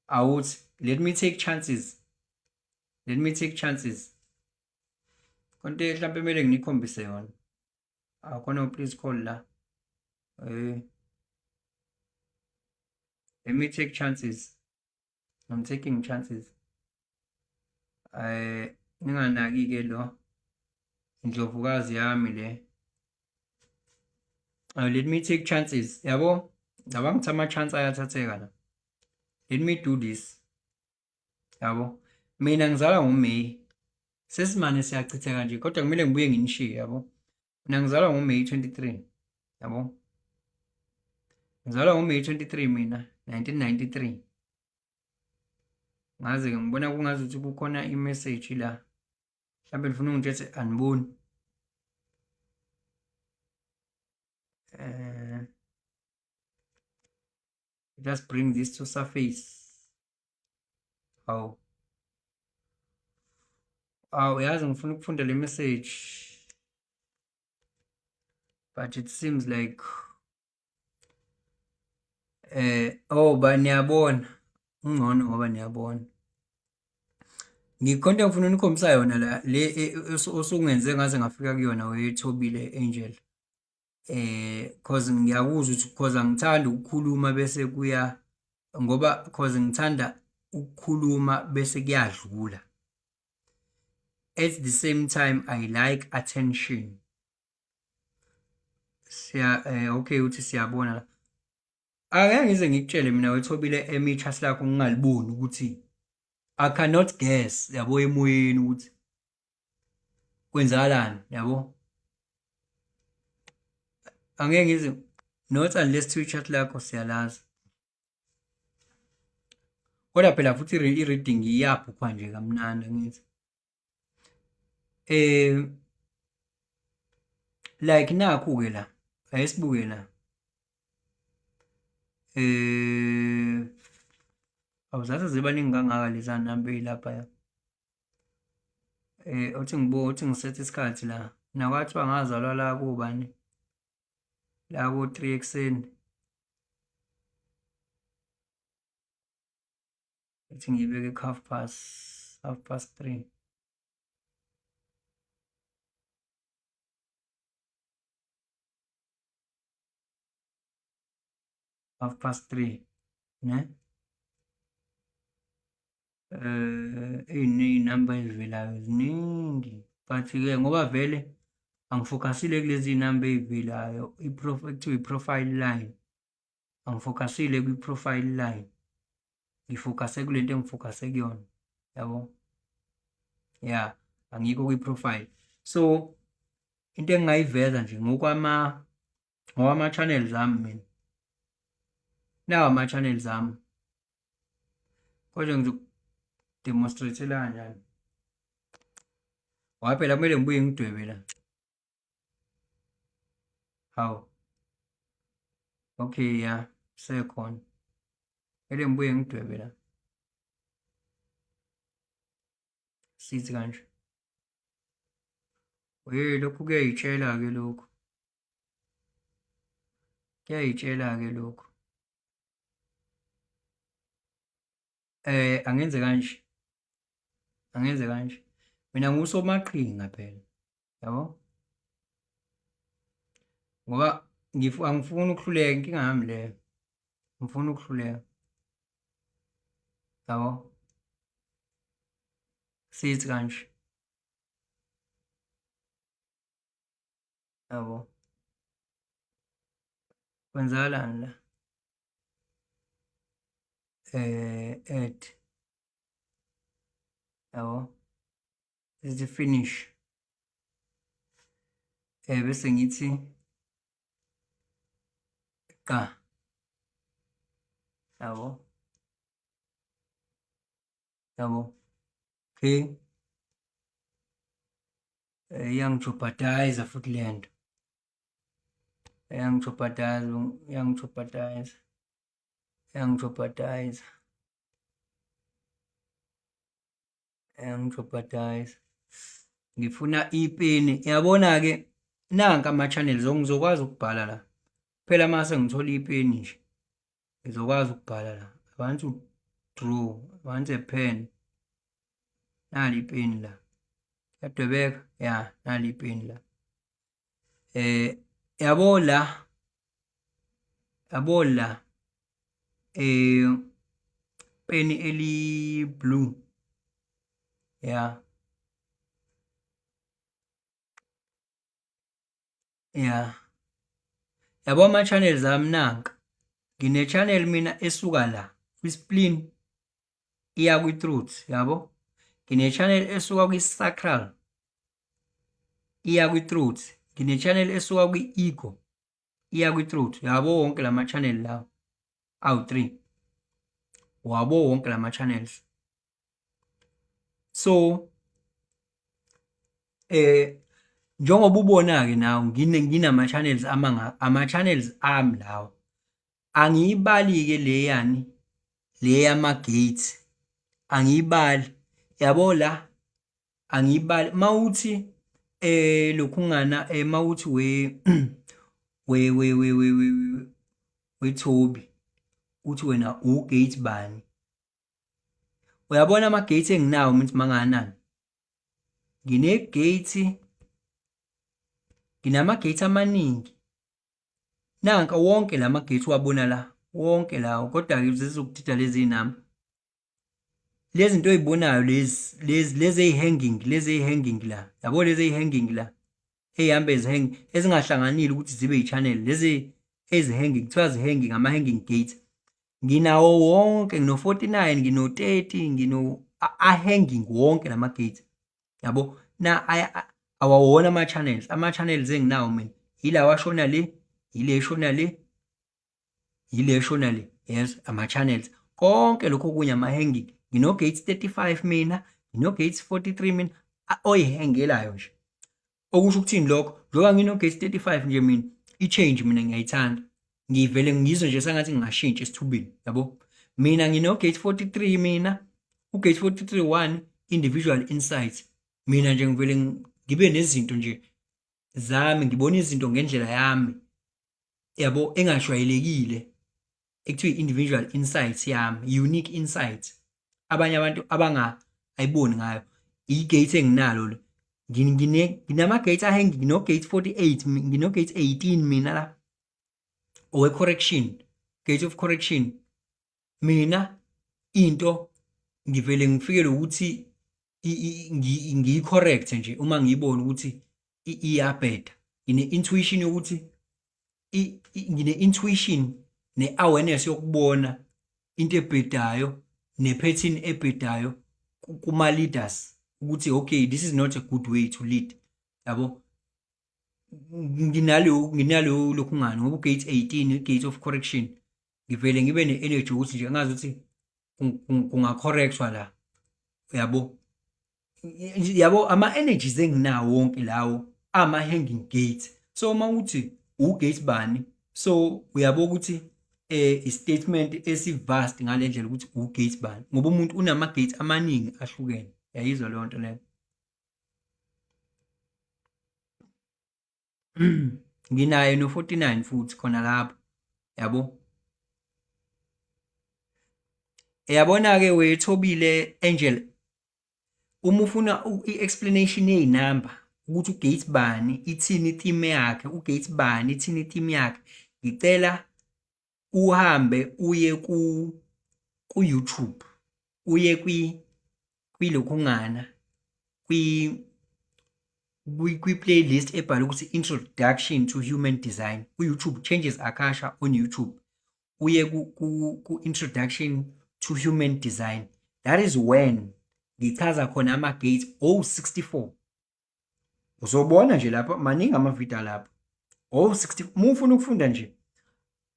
Awuthi let me take chances, khona into mhlawumbe emele nginikhombise yona. Akhona please call la. Let me take chances. I'm taking chances. Ninganaki-ke lo indlovukazi yami le. Let me take chances, yabo. Ngaba ngithi ama-chance ayathatheka la. Let me do this, yabo. Mina ngizalwa ngoMeyi, sesimane siyachitheka nje kodwa kumele ngibuye nginishiye, yabo. Mina ngizalwa ngoMeyi 23, yabo. Ngizalwa ngoMeyi 23 mina 1993. Ngaze ngibona kungazuthi kukhona i-message la mhlawumbe lifuna ungitshele aniboni. Just bring this to surface. Yazi ngifuna ukufunda le message but it seems like niyabona ungcono ngoba niyabona. Ngikhonto ngifuna unikhombisa yona la le osungenze ngaze ngafika kuyona wethobile Angel. Cause ngiyakuzwa ukuthi cause angithandi ukukhuluma bese kuya, ngoba cause ngithanda ukukhuluma bese kuyadlula. At the same time I like attention. Okay uthi siyabona la. Ake ngize ngikutshele mina wethobile emi-chat lakho ngingaliboni ukuthi I cannot guess, yabo, emoyeni ukuthi kwenzakalani, yabo. Angeke ngize not unless chat lakho siyalazi. Kodwa phela futhi i-reading iyabhukwa nje kamnandi ngithi. Like nakhu-ke la, ayisibuke la. Awuzathi zibaningi kangaka leza namba ey'lapha ya. Uthi ngisethe isikhathi la. Nakwathiwa ngazalwa la kubani? La ku-3 ekuseni. Uthi ngiyibeke half past 3. 3:30 ne iy'namba ezivelayo ziningi but-ke ngoba vele angifocusile kulezi namba ey'velayo ekuthiwa i-profile line, angifocusile kwi-profile line, ngifocuse kule nto engifocuse kuyona, yabo? Ya, angikho kwi-profile. So into engingayiveza nje ngokwama-channels ami mina, nawa ama-channels ami, kodwa ngizoku-demonstrate-ela kanjani? Ngoba phela kumele ngibuye ngidwebe la. Hawu, okay, ya sekhona, kumele ngibuye ngidwebe la, sithi kanje. Lokhu kuyayitshela-ke lokhu, kuyayitshela-ke lokhu. Angenze kanje, angenze kanje, mina ngusomaqhinga phela, yabo? Ngoba angifuni ukuhluleka, inkinga yami leyo, ngifuna ukuhluleka, yabo? Sithi kanje, yabo? Kwenzakalani la? Add, yabo? Sithi finish, bese ngithi ka, yabo? Yabo? Okay, iyangijobhadayiza futhi le nto, iyangijobhadayiza. Ngifuna ipeni, yabona-ke, nanka ama-channels ngizokwazi ukubhala la, phela mase ngithola ipeni nje ngizokwazi ukubhala la. I want to draw, I want a pen, nali ipeni la, yadwebeka, ya nali ipeni la. Yabo la, peni eli-blue, ya, ya, yabo ama-channels ami nanka, ngine-channel mina esuka la kwi-spleen iya kwi-throat, yabo? Ngine-channel esuka kwi-sacral iya kwi-throat, ngine-channel esuka kwi-ego iya kwi-throat, yabo wonke lama-channel lawo awu-3, wabo wonke lama-channels. So njengoba ubona-ke nawo nginama-channels ama-channels ami lawo, angiyibali-ke leyani, le yama-gate, angiyibali, yabo la, angiyibali. Mawuthi lokhungana, mawuthi weThobi, uthi wena ugate bani, uyabona ama-gate enginawo mithi manganani, nginama-gate amaningi, nanka wonke lama-gate uwabona la, wonke lawo, kodwa-ke zizokudida lezi namba, lezi zinto oy'bonayo lezi ey'hanging la, yabo lezi ey'hanging la, ey'hamba ezingahlanganile ukuthi zibe yi-channel, lezi ezi-hanging, kuthiwa zi-hanging, ama-hanging gate, nginawo wonke, ngino-49, ngino-30, a-hanging wonke lama-gate, yabo? Awawona ama-channels, ama-channels enginawo mina yilawa ashona le, yile eshona le, yile eshona le, yes, ama-channels, konke lokho okunye ama-hanging. Ngino-gate 35 mina, ngino-gate 43 mina, oy'hangelayo nje. Okusho ukuthini lokho? Njengoba ngino-gate 35 nje mina, i-change mina ngiyayithanda, ngivele ngizwe nje sengathi ngingashintsha esithubeni, yabo? Mina ngino-gate 43 mina, u-gate 43 1, individual insights, mina nje ngivele ngibe nezinto nje zami, ngibona izinto ngendlela yami, yabo, engajwayelekile, ekuthiwa i-individual insights yami, unique insights, abanye abantu ayiboni ngayo, i-gate enginalo le, nginama-gate ahanging, ngino-gate 48, ngino-gate 18 mina la, owe-correction, gate of correction, mina into ngivele ngifikele ukuthi ngiyi-correct nje uma ngiyibona ukuthi iyabheda. Ngine-intuition yokuthi ngine-intuition ne-awareness yokubona into ebhedayo ne-pattern ebhedayo kuma-leaders ukuthi okay, this is not a good way to lead, yabo. Nginalo lokhu ngani ngoba ugate 18 i-gate of correction ngivele ngibe ne-energy ukuthi nje ngazi ukuthi kunga-correctwa la, yabo ama-energies enginawo wonke lawo ama-hanging gate. So uma uthi ugate bani, so uyabo ukuthi i-statement esivast ngale ndlela ukuthi ugate bani ngoba umuntu unama-gate amaningi ahlukene. Yayizwa leyo nto leyo. Nginayo no-49 futhi khona lapho, yabo. Yabona-ke wethobile Angel, uma ufuna i-explanation yey'namba ukuthi ugate bani ithini ithime yakhe, ugate bani ithini ithime yakhe, ngicela uhambe uye ku-YouTube, uye kwilokhungana kwi-playlist ebhalwe ukuthi Introduction to Human Design ku-YouTube, Changes Akasha on YouTube, uye ku-Introduction to Human Design. That is when ngichaza khona ama-gate 64. Uzobona nje lapha maningi amavidiyo lapho 60. Uma ufuna ukufunda nje,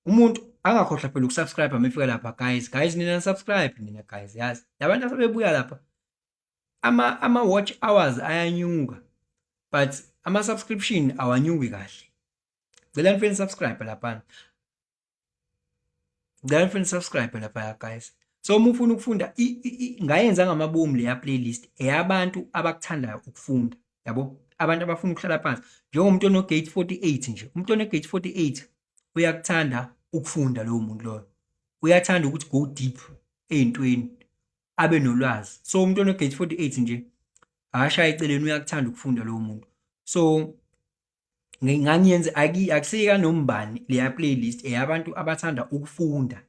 umuntu angakhohlwa phela ukusubscribe amefika lapha. Guys nina subscribe nina guys, yazi labantu asebebuya lapha ama-watch hours ayanyuka but ama-subscription awanyuki kahle. Ngicela nifike nisubscribe lapha, ngicela nifike nisubscribe lapha guys. So uma ufuna ukufunda ngayenza ngamabomu leya playlist eyabantu abakuthandayo ukufunda, yabo, abantu abafuna ukuhlala phansi njengomuntu ono-gate 48 nje. Umuntu one-gate 48 uyakuthanda ukufunda, lowo muntu loyo uyathanda ukuthi go deep ey'ntweni, abe nolwazi. So umuntu ono-gate 48 nje ashaya eceleni uyakuthanda ukufunda lowo muntu. So ngangiyenza akusika nombani leya playlist eyabantu abathanda ukufunda.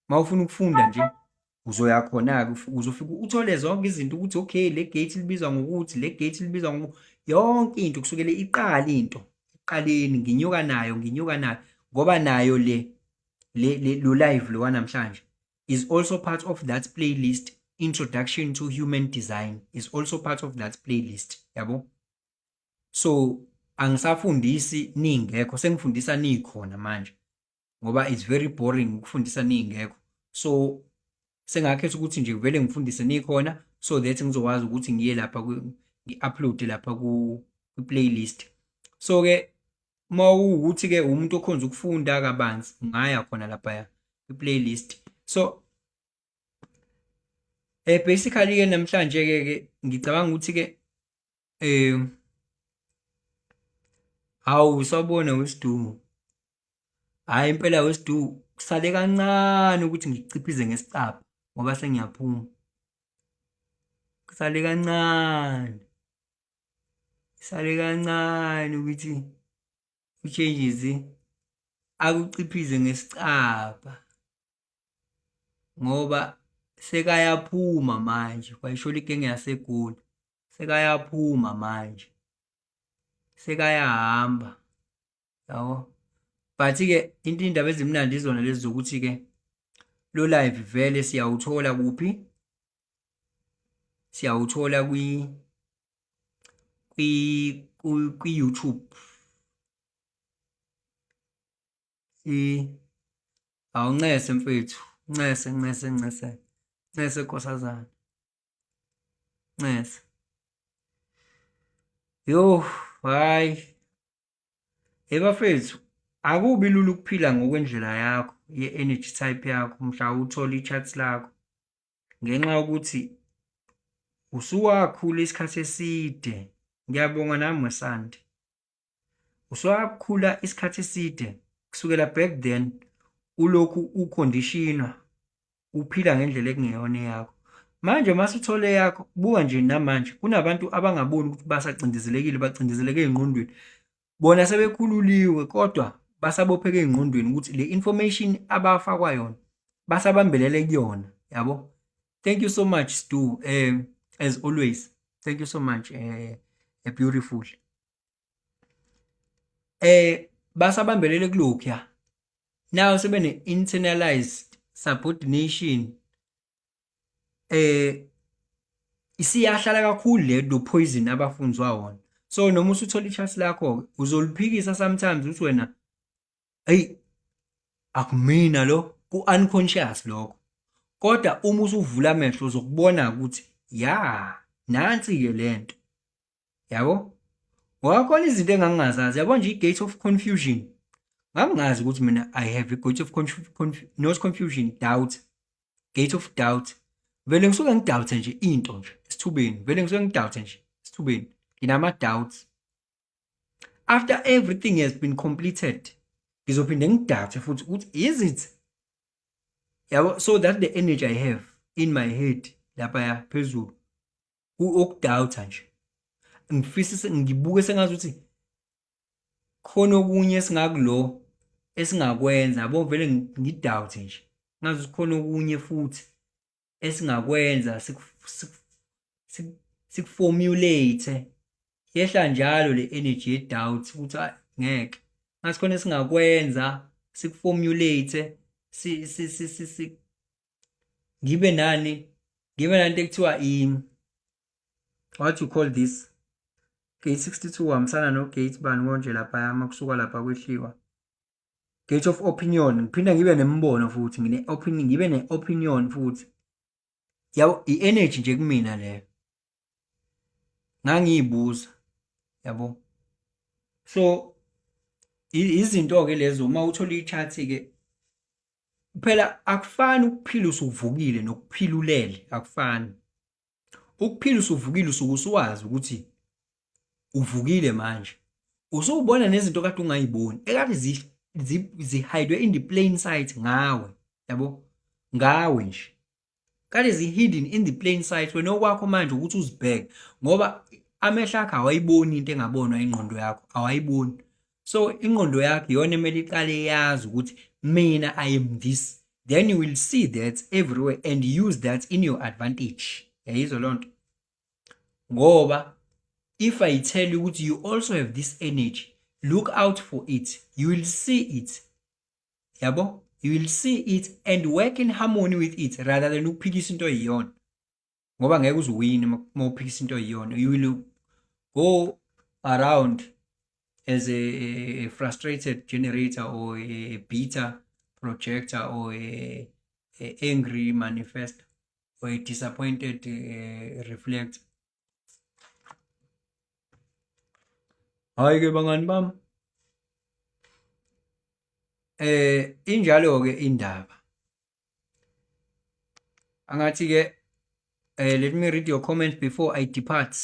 Uma ufuna ukufunda nje uzoya khona-ke, uzofika uthole zonke izinto ukuthi okay, le gate libizwa ngokuthi, le gate libizwa ngokuthi, yonke into kusukele iqala into eqaleni nginyuka nayo ngoba nayo lo live lo wanamhlanje is also part of that playlist. Introduction to Human Design is also part of that playlist, yabo. So angisafundisi ningekho, sengifundisa nikhona manje ngoba it's very boring ukufundisa ningekho. So sengakhetha ukuthi nje vele ngifundise nikhona so that ngizokwazi ukuthi ngiye lapha ngi-upload lapha ku-playlist. So ke uma ukuthi ke umuntu okhonza ukufunda kabanzi ungaya khona lapha ku-playlist. So basically ke namhlanje ke ngicabanga ukuthi ke hawu sawubona wesidumo, hayi impela wesidumo kusale kancane ukuthi ngiciphize ngesicapha ngoba sengiyaphuma. Kusale kancane ukuthi u-Changes akuciphize ngesicapha ngoba sekayaphuma manje, kwayisho inkinga yaseGoli, sekayaphuma manje, sekayahamba, yabo. But-ke indaba ezimnandi izona lezi zokuthi-ke lo live vele siyawuthola kuphi? Siyawuthola kwi-YouTube. Awuncese mfethu, ncese Nkosazana, ncese. Yo, hayi bafethu, akubi lula ukuphila ngokwendlela yakho ye-energy type yakho mhla uthola i-charts lakho ngenxa yokuthi usuwakhula isikhathi eside. Ngiyabonga nami Wesandi, usuwakhula isikhathi eside kusukela back then ulokhu uconditioner uphila ngendlela ekungeyona yakho. Manje masithole yakho, buka nje namanje kunabantu abangaboni ukuthi basacindezelekile, bacindezeleke engqondweni, bona sebekhululiwe kodwa basabopheka engqondweni ukuthi le information abafakwa yona basabambelele kuyona, yabo. Thank you so much Stu, as always thank you so much, beautiful. Basabambelele kulokhu now sebene internalized subordination, isiyahlala kakhulu le poison abafundzwa wona. So noma usuthola ichasi lakho uzoliphikisa sometimes uthi wena hey akumina lo ku unconscious lokho, kodwa uma usuvula amehlo uzokubona ukuthi nansi ke lento, yabo. Wakhona izinto engangazazi, yabo, nje i-gate of confusion ngangazi ukuthi mina I have a gate of not confusion, doubt, gate of doubt. Vele ngisuke ngidoubt nje into nje esithubeni, vele ngisuke ngidoubt nje esithubeni, nginama doubts. After everything has been completed ngizophinde ngidoubt futhi ukuthi is it, yabo. So that's the energy I have in my head lapha phezulu, ukudoubt nje. Ngifisise ngibuke sengazi ukuthi khona okunye esingakulo esingakwenza, yabo. Vele ngidoubt nje ngazi khona okunye futhi esingakwenza sikuformulate, yehla njalo le energy ye doubt ukuthi ngeke ngazi khona esingakwenza sikuformulate, ngibe nani ekuthiwa what you call this, gate 62 hamsana no gate bani konje lapha makusuka lapha kwehliwa, gate of opinion. Ngiphinda ngibe nembono futhi, ngibe ne-opinion futhi, yabo. I-energy nje kumina leyo ngangiyibuza, yabo. So izinto-ke lezo uma uthola i-chart-ke phela akufani ukuphila usuvukile nokuphila ulele, akufani. Ukuphila usuvukile usuke usuwazi ukuthi uvukile manje, usubona nezinto kade ungayiboni ekade zihidwe in the plain sight ngawe, yabo, ngawe nje kade hidden in the plain sight. Wena okwakho manje ukuthi uzibheke ngoba amehlo akho awayiboni into engabonwa ingqondo yakho, awayiboni. So ingqondo yakho iyona emele iqale yazi ukuthi mina I am this, then you will see that everywhere and use that in your advantage. Yayizwa lonto, ngoba if I tell you ukuthi you also have this energy, look out for it, you will see it, yabo. You will see it and work in harmony with it rather than ukuphikisa into eyiyona, ngoba ngeke uzuwine uma uphikisa into eyiyona. You will go around as a frustrated generator or a beta projector or a angry manifestor or a disappointed reflector. Hayi ke bangani bami, injalo ke indaba. Angathi ke let me read your comments before I depart.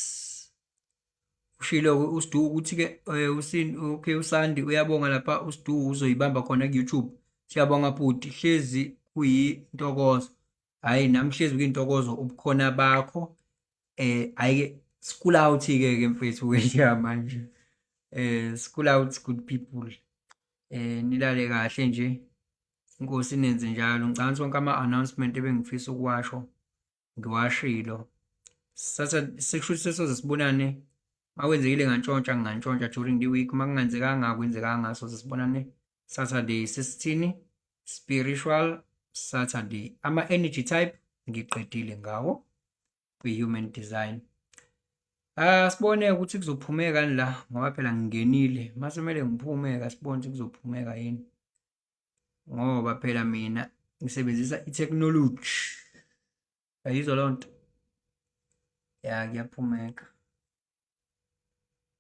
Ushilo uSdu ukuthi ke okay uSandi uyabonga lapha, uSdu uzoyibamba khona ku YouTube. Siyabonga bhuti, hlezi kuyintokozo. Hayi nami hlezi kuyintokozo ubukhona bakho. Ayike school out ke mfethu wena manje. School out good people. Nilale kahle nje. Inkosi nenze njalo. Ngicabanga sonke ama-announcement ebengifisa ukuwasho ngiwashilo. Sasa sekusho sesoze sibonane makwenzekile ngantshontsha ngantshontsha during the week, makungenzekanga kwenzekanga soze sibonane Saturday. Sisithini? Spiritual Saturday. Ama energy type ngiqedile ngawo kwi-human design. Sibone ukuthi kuzophumeka kanjani la ngoba phela ngingenile. Mase kumele ngiphume sibone ukuthi kuzophumeka yini. Ngoba phela mina ngisebenzisa i-technology. Ayizwa lonto. Ya kuyaphumeka.